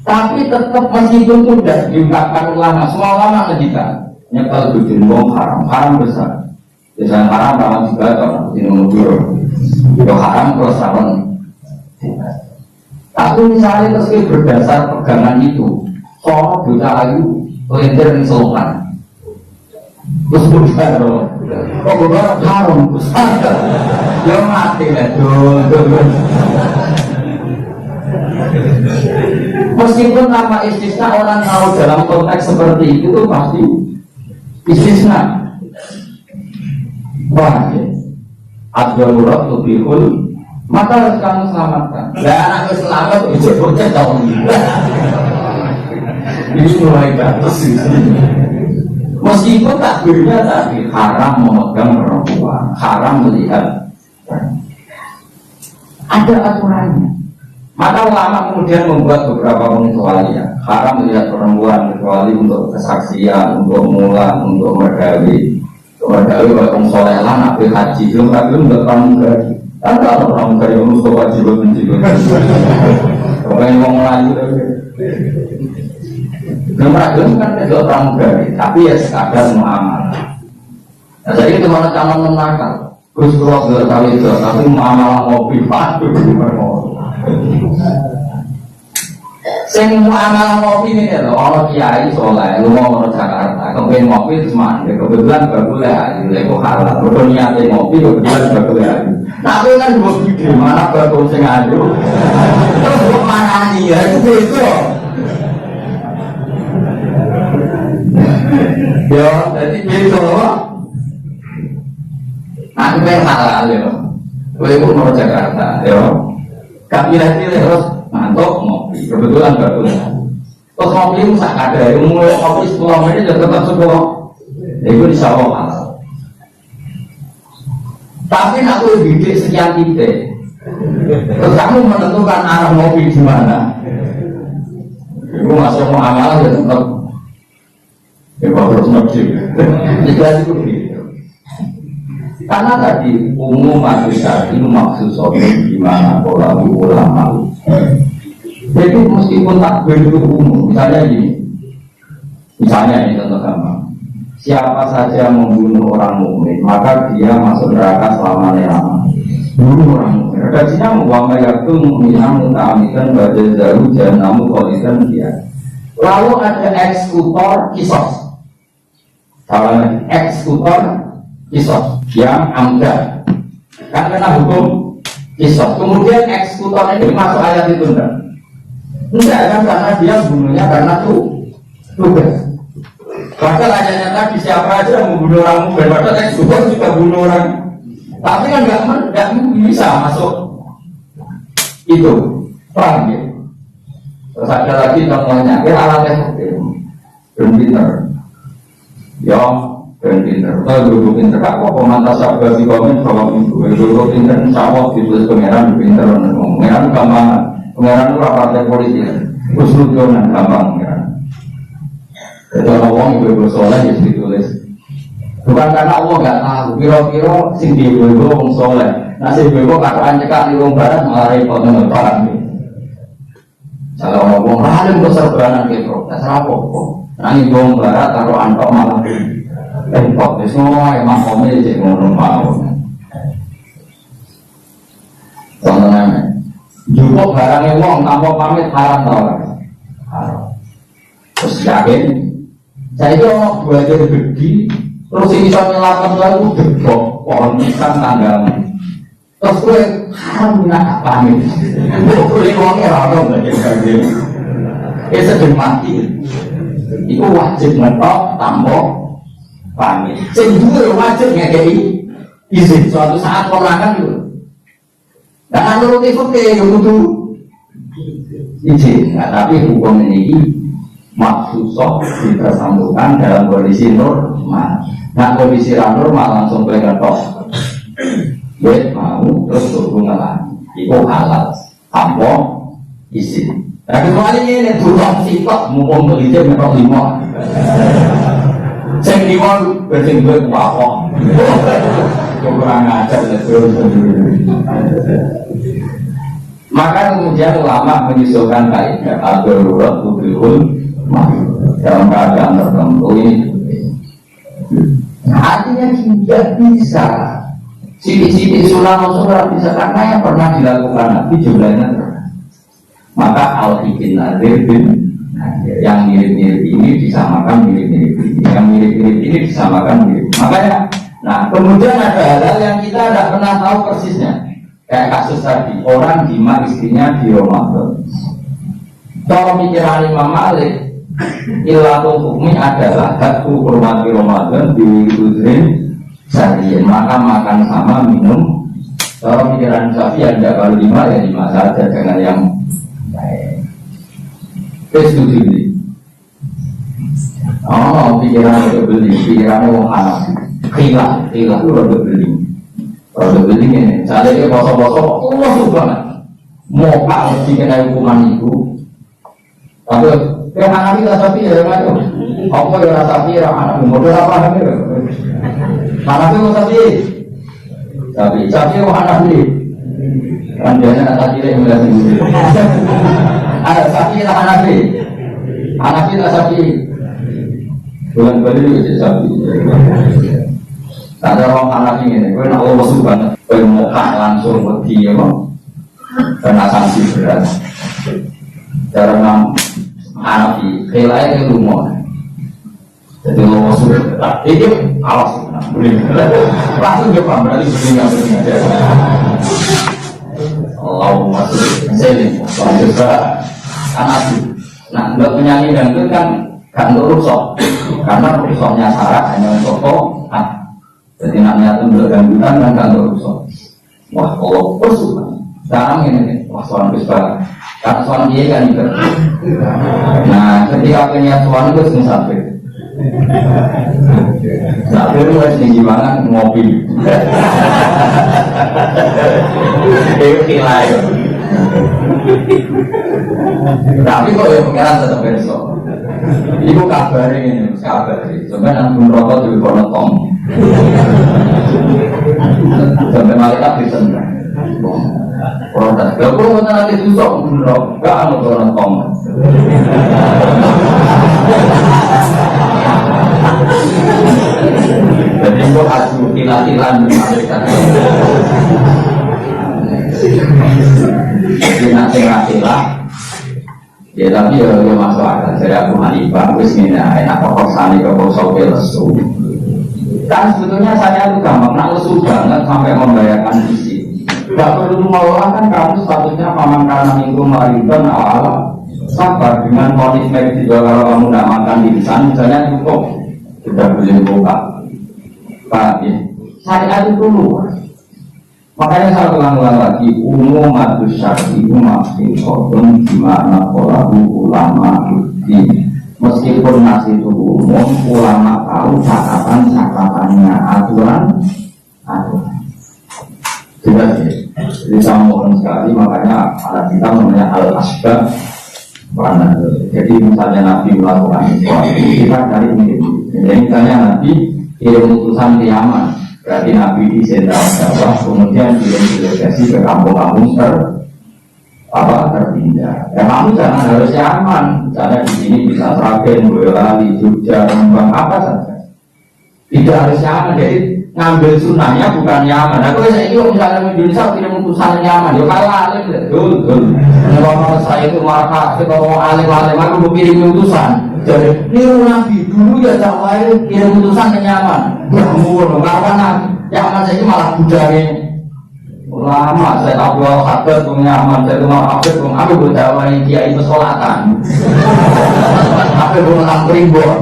Tapi tetap meskipun sudah diungkapkan ulama, semua ulama ngedikan nyekal bujuni wong haram besar. Biasanya haram rawan juga kalau ini mengudur. Itu haram terus rawan. Tapi misalnya meski berdasar pegangan itu, soal buta ayu, lentir di selokan. Terus buta loh, kok buta harum, ya mati lah tuh. Meskipun nama istisna orang tahu dalam konteks seperti itu pasti istisna. Wah, ad-darurat tubihul. Maka harus kamu selamatkan. Dan anak selamat itu bocah tahun ini mulai batas meskipun takbirnya tadi haram memegang perempuan, haram melihat. Ada aturannya. Maka ulama kemudian membuat beberapa pengecualian. Haram melihat perempuan kecuali untuk kesaksian, untuk mulan, untuk merdawi. Merdawi kalau soleh lah, nabi haji, belum pramugari. Kan kalau pramugari harus kewajiban menjibat. Pokoknya mau melayu belum kan itu pramugari, tapi ya sekadar muamalah. Nah, jadi itu mana calon menakal. Terus keluar dari kali itu, tapi muamalah ngopi padu sing muamalah ngopi ini loh, orang kiai soleh, lu mau orang Jakarta, kemudian ngopi terus mandi, kebetulan bergulai aja, lego halal, udah niatnya ngopi, kebetulan bergulai aja. Tapi kan gue pikir mana bergulai sing adu, terus gue mana nih ya, itu. Ya, jadi gitu loh. Aku pengen halal ya, gue mau orang Jakarta, ya. Kapilasi terus ngantuk ngopi, kebetulan bergulai. Terus ngopi itu sak ada, mulai ngopi 10 menit dan tetap 10. Itu di sawah halal. Tapi aku bidik sekian titik. Terus kamu menentukan arah ngopi di mana. Itu masuk muamalah ya tetap. Ya terus ngerti. Jelas itu gitu. Karena tadi umum masyarakat itu maksud soal gimana pola ulama. Jadi meskipun takbir itu umum, misalnya gini. Misalnya ini contoh gampang. Siapa saja membunuh orang mukmin, maka dia masuk neraka selama-lamanya. Bunuh orang mukmin. Redaksinya muwama yaktu mu'minam muta'amidan bajazahu jahanamu kholidan dia. Lalu ada eksekutor kisos. Kalau eksekutor kisos yang amda, kan kena hukum kisos. Kemudian eksekutor ini masuk ayat itu enggak? Enggak kan, karena dia bunuhnya karena tugas. Padahal ayatnya tadi siapa aja yang membunuh orang mukmin, padahal eksekutor juga bunuh orang. Tapi kan nggak bisa masuk itu, paham ya? Terus ada lagi contohnya, alatnya dan pinter, ya dan pinter. Kalau dulu pinter, apa pemantas sahabat di komen kalau dulu pinter, sawah ditulis pangeran pinter, pangeran gampang, pangeran itu rapatnya polisi, terus lucuan gampang pangeran. Jadi orang ibu-ibu soleh ya ditulis. Bukan karena Allah nggak tahu, kira-kira sing di ibu-ibu orang soleh. Nah si ibu-ibu kataan cekak di orang barat malah repot mengeluarkan. Kalau orang lain berserbanan ke protes apa-apa. Nah ibu orang barat taruh antok malah repot. Semua emang komil cek ngomong mau. Contohnya, jumlah barangnya uang tanpa pamit haram tau kan? Haram. Terus yakin? Saya itu orang belajar gede, terus ini saya nyelakan lalu debok pohon pisang tanggamu. Terus gue haram minat pamit. Gue ngomongnya orang belajar gede. Sedang mati. Itu wajib ngetok tanpa pamit. Sehingga wajib ngekei izin suatu saat ponakan itu. Dan nuruti fakir yang butuh izin. Nah, tapi hukum ini maksud sok dipersambungkan dalam kondisi normal. Nah kondisi normal langsung pengen tok. Wet mau terus hubungan lagi. Itu halal. Tanpa izin. Nah kecuali ini turun sikap mumpung berizin memang 5. Sing 5 bersing duit apa? Kurang ajar betul. Maka kemudian ulama menyusulkan kaidah al-darurat tubil dalam keadaan tertentu ini. Artinya tidak bisa sidik-sidik sunnah bisa karena yang pernah dilakukan Nabi jumlahnya terbatas. Maka al-fikin nadir bin yang mirip-mirip ini disamakan mirip-mirip ini, yang mirip-mirip ini disamakan mirip. Makanya, nah kemudian ada hal-hal yang kita tidak pernah tahu persisnya. Kayak kasus tadi, orang jima istrinya di Ramadan. Kalau pikiran Imam Malik, ilatul hukmi adalah hakku hormati Ramadan di udrin seharian, maka makan sama minum. Kalau pikiran Syafi'i ada kalau 5 ya 5 saja, jangan yang lain. Setuju ini. Oh, pikiran itu beli, pikirannya mau halal. Hilang itu udah beli. Kalau beli ini, saya ini bosok-bosok, masuk banget. Mau mesti kena hukuman itu. Tapi yang anak kita sapi ya macam apa yang sapi yang anak model apa ini? Anak itu sapi yang anak ini. Kan biasanya anak sapi yang mulai sendiri. Ada sapi yang anak ini. Anak kita sapi. Bulan beli itu sapi. Ada orang anak ini, gue nak masuk banget. Gue mau langsung pergi ya bang. Kena sanksi berat. Karena anak di kelai ke rumah. Jadi lo masuk tak itu alas boleh langsung dia paham berarti sebelumnya Allah masuk seling juga anak itu. Nah untuk penyanyi dangdut kan untuk rusok karena rusoknya syarat hanya untuk jadi namanya itu untuk dangdutan kan untuk rusok. Wah kalau rusuk sekarang ini wah soal besar. Karena suami dia kan ikut. Nah ketika punya suami itu sampai Tapi itu harus tinggi banget ngopi. Itu kilai. Tapi kok ya pengiran tetap besok. Ibu kabar ini, kabar ini. Sebenarnya pun rokok juga pernah tong. Sampai malaikat disendang. Protes. Kalau pun nanti susah pun rokok, gak anu pernah tong. Jadi itu aju tilat-tilan di malaikat. Jadi nanti ngasihlah. Ya tapi ya masuk akal. Jadi aku Hanifah, wis ini enak pokok sani pokok sopir lesu. Kan sebetulnya saya itu gampang, nak lesu banget sampai membayarkan isi. Gak perlu mengelola kan kamu statusnya paman karena minggu mariban awal sabar dengan kondisi medis juga kalau kamu tidak makan di sana misalnya cukup sudah boleh buka. Pak ya, saya itu dulu. Makanya saya ulang-ulang lagi umum atau syar'i maksud kodon dimana polaku ulama di meskipun masih itu umum ulama tahu catatannya aturan. Jelas ya. Jadi saya mohon sekali makanya ada kita namanya al-asbab. Jadi misalnya Nabi melakukan sesuatu kita cari ini. Jadi misalnya Nabi kirim utusan ke Yaman. Berarti Nabi di Sentral Jawa, kemudian kirim delegasi ke kampung-kampung terpindah. Ya kamu jangan harus Yaman, misalnya di sini bisa Sragen, Boyolali, Jogja, Rembang, apa saja. Tidak harus Yaman, jadi ngambil sunnahnya bukan Yaman. Aku saya yuk misalnya Indonesia kirim utusan Yaman, yuk kalah alim, betul. Kalau saya itu marah, kalau alim-alim aku mau kirim utusan. Jadi niru Nabi dulu ya Jawa itu kirim utusan ke Yaman. Berumur, karena Yaman saya malah budaya ulama. Saya tahu kalau hadir pun Yaman, saya cuma hadir pun aku berjawa ini dia itu sholatan. Aku pun menang primbon.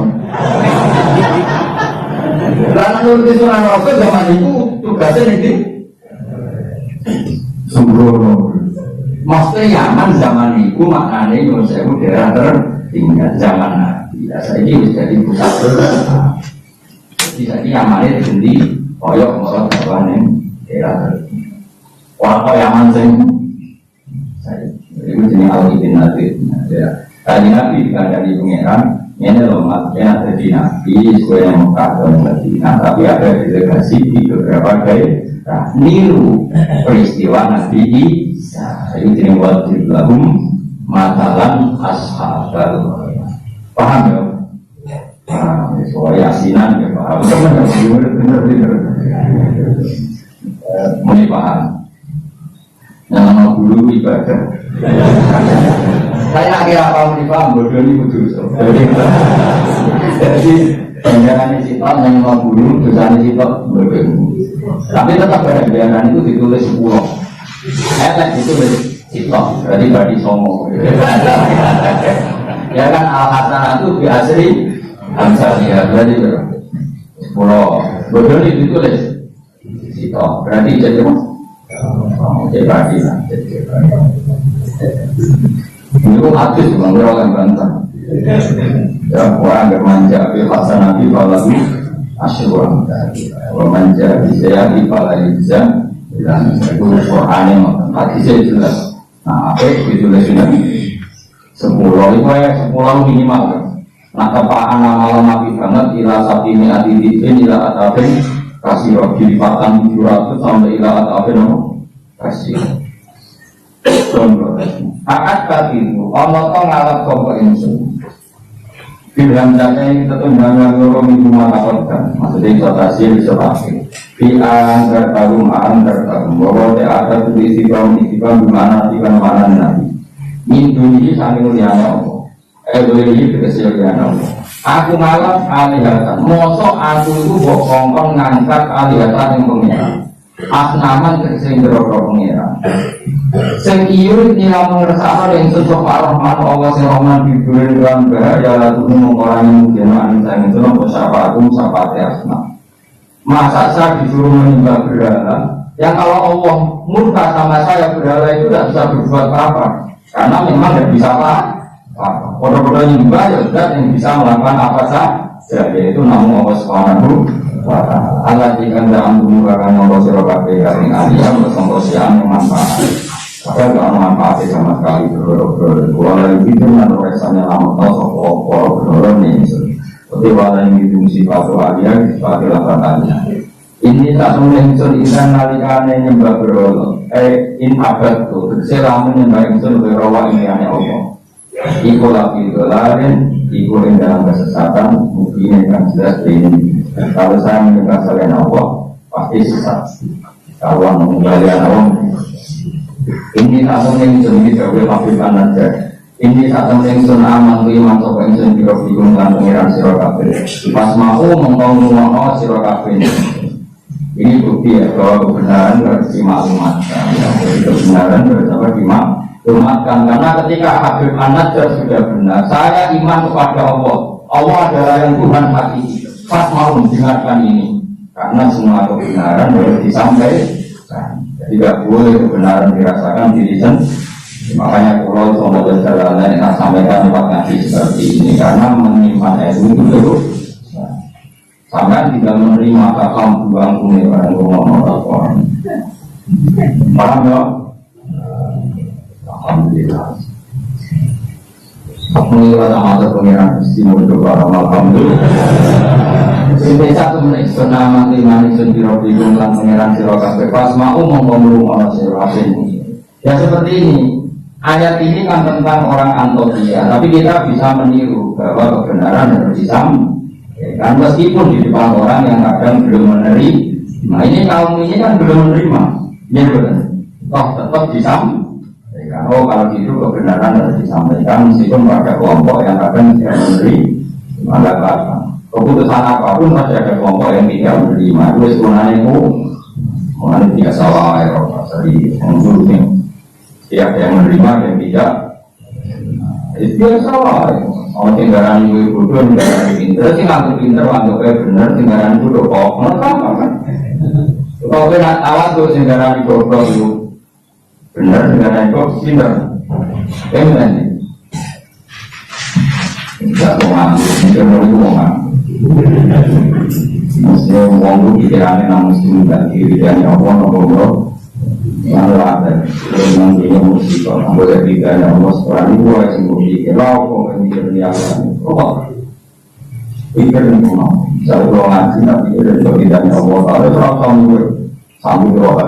Karena menurut Sunan Rasul zaman itu tugasnya ini sembrono. Maksudnya Yaman zaman itu maknanya menurut saya daerah tertinggal zaman Nabi. Saya ini jadi pusat berkata. Jadi Yaman itu sendiri koyok ngorot kawan yang daerah tertinggal. Orang Yaman saya itu jenis al-Ibn Nabi. Tadi Nabi dikandani pengeran. Ini loh makanya ada di Nabi, sesuai yang Mekah dan Madinah, tapi ada delegasi di beberapa daerah niru peristiwa Nabi Isa. Itu jenis wajib lahum matalan ashabal. Paham ya? Paham. Soal Yasinan ya paham. Benar-benar. Mulai paham. Yang nama guru ibadah. Saya kira apa mau dipaham, bodoh ini bodoh. Jadi jangan isipan yang mau bunuh, jangan isipan bodoh. Tapi tetap jangan itu ditulis 10. Ditulis isipan, berarti badi songo. Ya kan al-hasanah itu di asri Hamzah berarti 10. Bodoh ini ditulis isipan, berarti jadi badi lah. Itu hadis bang, orang bantah. Ya, orang bermanja biasa Nabi Balawi Asyurah. Orang manja bisa di Balawi bisa. Dan itu Quran yang hadisnya jelas. Nah, apa itu sudah 10. Itu ya 10 minimal. Nah, kepaan malam Nabi banget ila sabini adidin ila atafin kasih roh dilipatan 700 sampai ila atafin kasih. Akad katimu, Allah kau ngalap kau insun. Bilham jatnya ini tetundang loro minggu mata korban. Maksudnya isotasi disotasi. Bi'an tertarum bahwa ada tuh isi kaum dimana mana nabi. Mintu ini sambil liana Allah. Ini berhasil liana Allah. Aku ngalap alihatan. Mosok aku itu bokongkong ngangkat alihatan yang pengira. Asnaman tersing berokok pengira. Sekiyu nila mengersana yang sosok ar-Rahman Allah si Rahman diburin dalam bahaya lalu mengorang yang mungkin sayang itu nopo syafatum syafati asma. Masa saya disuruh menyembah berhala yang kalau Allah murka sama saya berhala itu tidak bisa berbuat apa karena memang tidak bisa apa. Bodoh-bodoh nyembah ya sudah yang bisa melakukan apa saja. Jadi itu namun Allah Subhanahu wa ta'ala. Allah dikandang menggunakan Allah sira kabeh kang aliyah bersama siang manfaat. Padahal kalau manfaatnya sama sekali kalau itu dengan rasanya lama tahu kalau ini seperti walau yang itu sifat aliyah sifat lapangannya. Ini tak mengenai insan nalikane nyembah berhala. In abad tu selamun nyembah insan berhala ini hanya Allah. Iku lagi dolarin, iku yang dalam kesesatan, mungkin yang jelas ini. Kalau saya menyembah selain Allah, pasti sesat. Kalau menggalian Allah, ini tak mengenai insan ini jauh lebih kanan saja. Ini tak mengenai insan aman lima atau insan birofikum dan pengiran sirokabe. Pas mau ngomong sirokabe. Ini bukti ya bahwa kebenaran harus dimaklumatkan. Kebenaran harus dimaklumatkan karena ketika Habib An-Najjar sudah benar, saya iman kepada Allah. Allah adalah yang Tuhan hati. Pas mau mendengarkan ini, karena semua kebenaran harus disampaikan. Jadi tidak boleh kebenaran dirasakan diri sendiri. Makanya kalau sama jalan yang sampaikan lewat ngaji seperti ini, karena menyimpan ilmu itu dulu. Sampai tidak menerima kakam buang kumi barang ngomong orang. Paham ya? Alhamdulillah. Alhamdulillah sama pengiran istimewa doa alhamdulillah. Ini satu menit senama lima nisun birobi jumlah pengiran sirokabe pas mau ngomong orang sirokabe. Ya seperti ini. Ayat ini kan tentang orang Antokia, tapi kita bisa meniru bahwa kebenaran harus disampaikan. Kan meskipun di depan orang yang kadang belum menerima, nah ini kaum ini kan belum menerima, ya benar. Toh tetap disampaikan. Oh kalau gitu kebenaran harus disampaikan meskipun pada kelompok yang kadang tidak menerima. Ada kata keputusan apapun pasti ada kelompok yang tidak menerima. Itu sebenarnya itu mengenai biasa lah ya, dari menurutnya tiap yang menerima yang tidak. Itu biasa lah. Kalau tinggalan itu bodoh, tinggalan pinter, tinggalan pinter, anggapnya benar, tinggalan bodoh kok, kenapa kan? Kalau kita tahu tuh tinggalan bodoh itu benar, tinggalan itu pinter, benar nih. Tidak mau ngambil, tidak mau ngambil. Maksudnya uang itu pikirannya namun sehingga diri dan Allah nopo yang ada dengan dia musibah boleh tidak ada Allah setelah itu yang musibah lau kok mikir dia apa pikir itu mau saya kalau ngaji tapi tidak ada Allah kalau terus sambil doa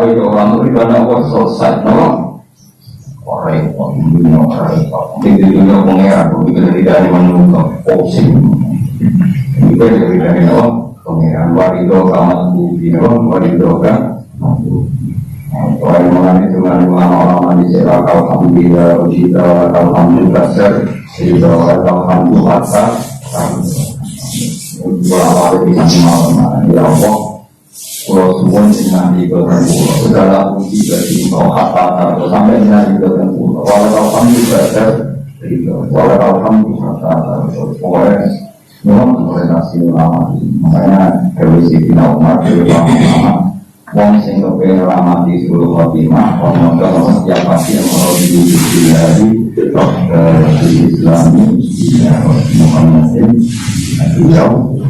itu orang itu tidak ada Allah selesai orang tidak pengeran pikir tidak ada menunggu opsi pikir tidak ada Allah pengeran warido kamat bukti warido kan orang mengenai dengan orang-orang di sekitar alhamdulillah, alhamdulillah, alhamdulillah, bahwa di sana ya Allah, kalau semua dengan di dalam segala puji bagi Allah sampai dengan di dalam walau alhamdulillah, walau alhamdulillah, oleh orientasi ulama, makanya kewisi final umat ulama. Wong sing kepen ramati seluruh khotimah, orang-orang setiap pasti yang mau dihidupi di Islami, Muhammadin, jauh.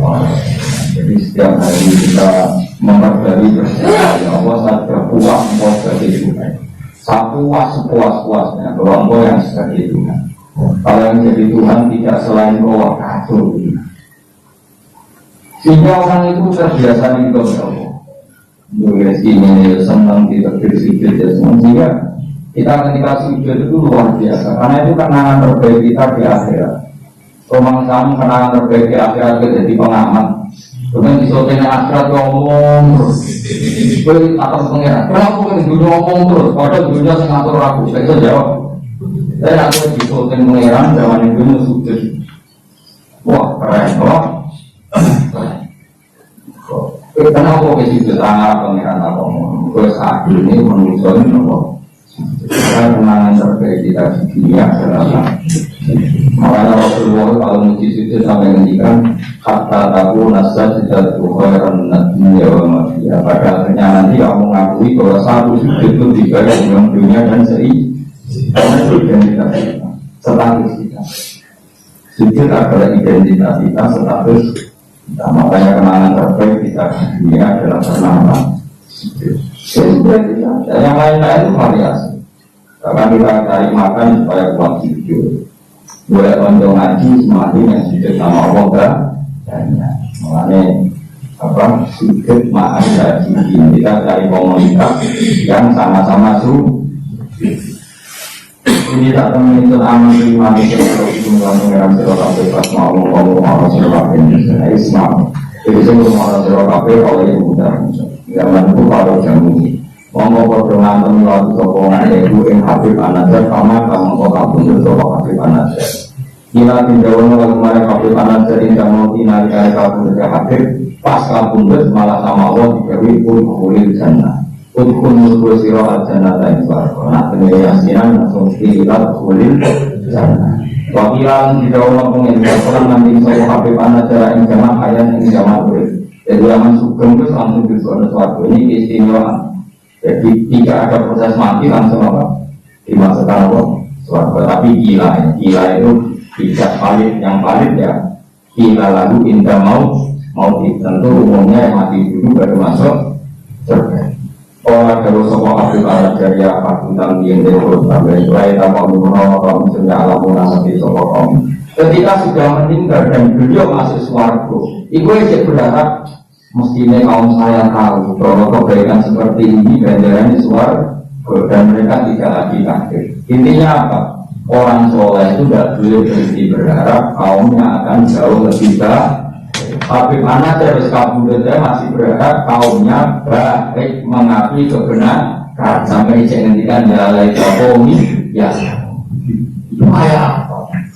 Jadi setiap hari kita memperbarui percaya Allah saja puas sebagai Tuhan. Puas sepuas-puasnya, kelompok yang sebagai Tuhan. Kalau yang jadi Tuhan tidak selain Allah kacau. Sehingga orang itu terbiasa di Allah. Nulis ini senang tidak bersujud ya sehingga kita ketika sujud itu luar biasa karena itu kenangan terbaik kita di akhirat. Rumah kamu kenangan terbaik di akhirat jadi pengamat. Kemudian di sotenya akhirat ngomong terus, gue atas pengiran. Kenapa kan dunia ngomong terus? Padahal dunia saya ngatur aku. Saya bisa jawab. Saya aku di sotenya pengiran zaman itu sujud. Wah keren, wah. Kenapa ke situ sangat pengiran apa gue saat ini menunjukkan apa kenangan terbaik kita di dunia adalah makanya Rasulullah kalau muji sujud sampai ngendikan kata tahu nasihat tidak tuharan dunia manusia pada akhirnya nanti kamu mengakui bahwa satu sujud itu dibayar dengan dunia dan seri karena itu identitas kita status kita sujud wujud adalah identitas kita status. Nah, makanya kenangan terbaik kita ini adalah bernama sujud. Yang lain-lain itu variasi. Bahkan kita cari makan supaya kuat sujud. Boleh tonton ngaji semakin yang sujud sama Allah banyak. Makanya sujud makan gaji kita cari komunitas yang sama-sama sujud. Ini tak temen itu aman terima di seluruh jumlah pengeran seluruh bebas mau orang seluruh Indonesia Islam. Jadi seluruh orang seluruh kafe oleh ibu dan jangan itu kalau jamu. Mau perdomaan melalui sokongan ibu yang Habib An-Najjar sama kamu kau pun berdoa Habib An-Najjar. Bila tindakan kalau kemarin Habib An-Najjar tidak mau tindakan kabur ke Habib pas kabur malah sama Allah diberi pun kulit sana. Untuk menurut siro al-jannah dan suarga. Nah, penyelidikan langsung kita kulit sana. Wakilan tidak orang pengen orang nanti saya Habib An-Najjar yang zaman ayat yang zaman kulit. Jadi zaman sugeng itu langsung di suarga. Ini keistimewaan. Jadi tidak ada proses mati langsung apa? Dimasukkan Allah suarga. Tapi gila itu tidak valid. Yang valid ya gila lalu indah mau tentu umumnya yang mati dulu baru masuk surga. Orang kalau semua Habib An-Najjar ya aku tanggung terus sampai mulai tanpa mengenal kaum sudah alam nanti semua kaum. Ketika sudah meninggal dan beliau masuk swarga, ibu aja berharap mestinya kaum saya tahu bahwa kebaikan seperti ini ganjarannya swarga dan mereka tidak lagi kafir. Intinya apa? Orang soleh itu tidak boleh berhenti berharap kaumnya akan jauh lebih baik. Habib An-Najjar saya masih berharap kaumnya baik mengakui kebenaran sampai dicengkentikan jalai kaumi ya lumayan.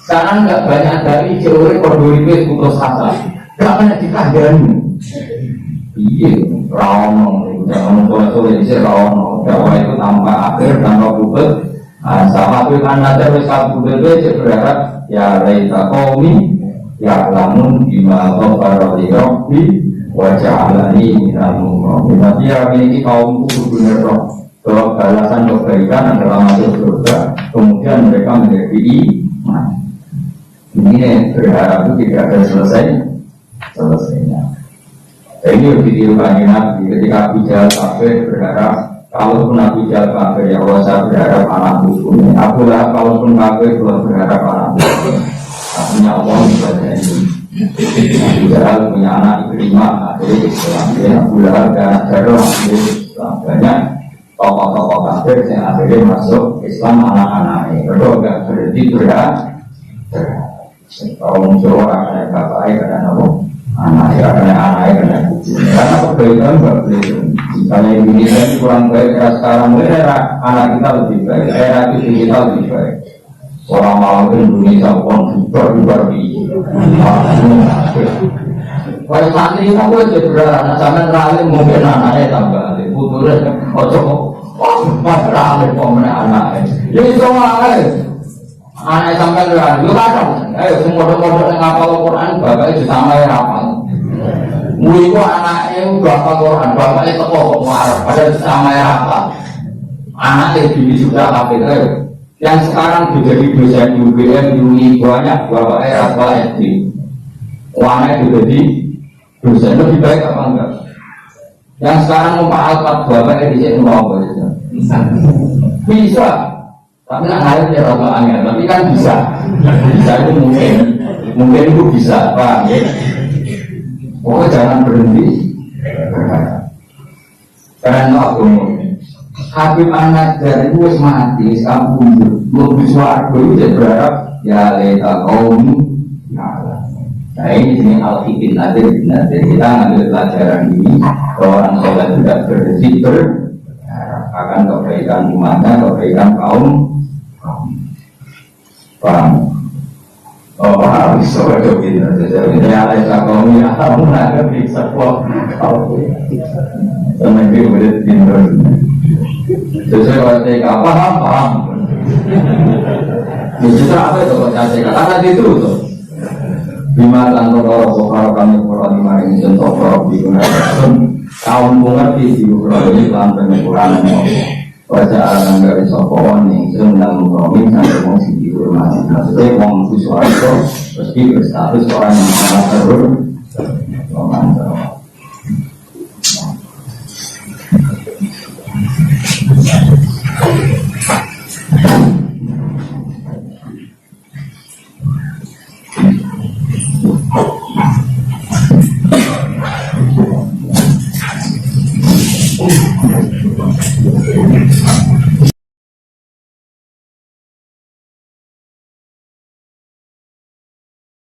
Sekarang nggak banyak dari teori kordoripe putus asa, nggak banyak dikandani. Iya, rawon, jangan soleh-soleh di rawon, dakwah itu tanpa akhir tanpa putus. Sama Habib An-Najjar saya berharap ya laita kaumi ya lamun bima ghafara li rabbi wa ja'alani minal mu'minin. Tapi ya ini kaumku benar roh bahwa balasan kebaikan adalah masuk surga, kemudian mereka menjadi iman. Ini berharap itu tidak ada selesainya. Ini ditirukan Nabi ketika Abu Jahal kafir berharap kalaupun Abu Jahal kafir ya Allah saya berharap anak bukunya. Abu Lahab kalaupun kafir Allah berharap anak bukunya. Punya Allah ibadah ini. Abu Jahal punya anak Ikrimah akhirnya Islam. Abu Lahab dan anak Jarrah akhirnya Islam. Banyak tokoh-tokoh kafir yang akhirnya masuk Islam anak-anaknya. Kalau enggak berhenti berharap. Kalau muncul orang kena bapaknya kena nama anaknya kena kucingnya. Karena kebaikan enggak boleh. Misalnya Indonesia ini kurang baik era sekarang, era anak kita lebih baik, era cucu kita lebih baik. Orang malam Indonesia pun bubar di kalau santri itu gue cedera anak sampai ralim mungkin anaknya tambah putusnya ralim pemenang anaknya ini semua anaknya sampai ralim lu kadang ayo semua-semua yang ngapal Al-Quran bapaknya sama yang ngapal muiku anaknya ngapal Al-Quran bapaknya teko marah padahal sama yang ngapal anaknya dini sudah kafir yang sekarang menjadi dosen UGM UI banyak bapak era SD wanita jadi dosen lebih baik apa enggak? Yang sekarang memperalpat bapaknya di sini mau bisa, tapi nggak ngalir ya orang angin, tapi kan bisa itu mungkin itu bisa pak. Pokoknya jangan berhenti karena aku Habib An-Najjar itu wis mati, sekarang mundur. Lebih suarga itu dia berharap ya leta kaum ya. Nah ini jenis al-fiqin nanti kita ngambil pelajaran ini orang soleh tidak berhenti berharap akan kebaikan umatnya, kebaikan kaum. Paham? Oh paham, soal jauhin saja. Ini leta kaum ya, kamu nak bisa kok. Sampai dia boleh tidur. Sesuai kalau TK paham. Justru apa itu kalau TK? Karena itu tuh. Bima tanpa orang sokar kami kurang lima ini contoh orang digunakan. Tahun mengerti di kurang ini lantai kekurangan. Baca alam dari sokowan yang sedang mengkomin sampai mengisi di rumah. Maksudnya mengisi suara itu meski status orang yang salah terus